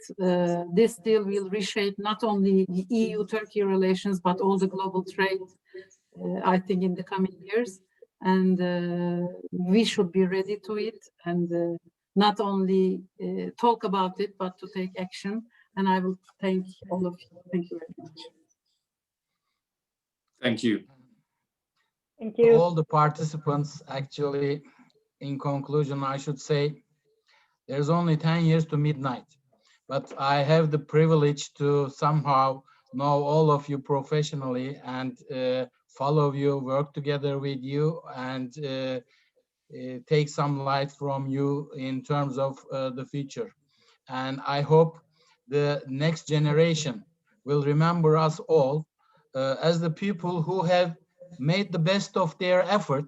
this deal will reshape not only the EU-Turkey relations, but all the global trade, I think, in the coming years. And we should be ready to it, and not only talk about it, but to take action. And I will thank all of you. Thank you very much. Thank you. Thank you. All the participants, actually, in conclusion, I should say, there's only 10 years to midnight, but I have the privilege to somehow know all of you professionally and follow you, work together with you, and take some light from you in terms of the future. And I hope the next generation will remember us all as the people who have made the best of their effort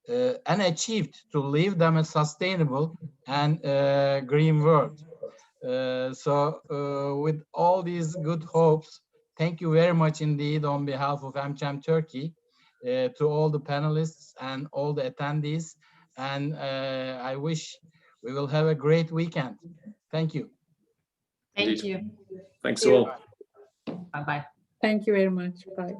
and achieved to leave them a sustainable and green world. So with all these good hopes, thank you very much indeed on behalf of AmCham Turkey to all the panelists and all the attendees. And I wish we will have a great weekend. Thank you. Thank you. Thanks all. Bye-bye. Thank you very much. Bye.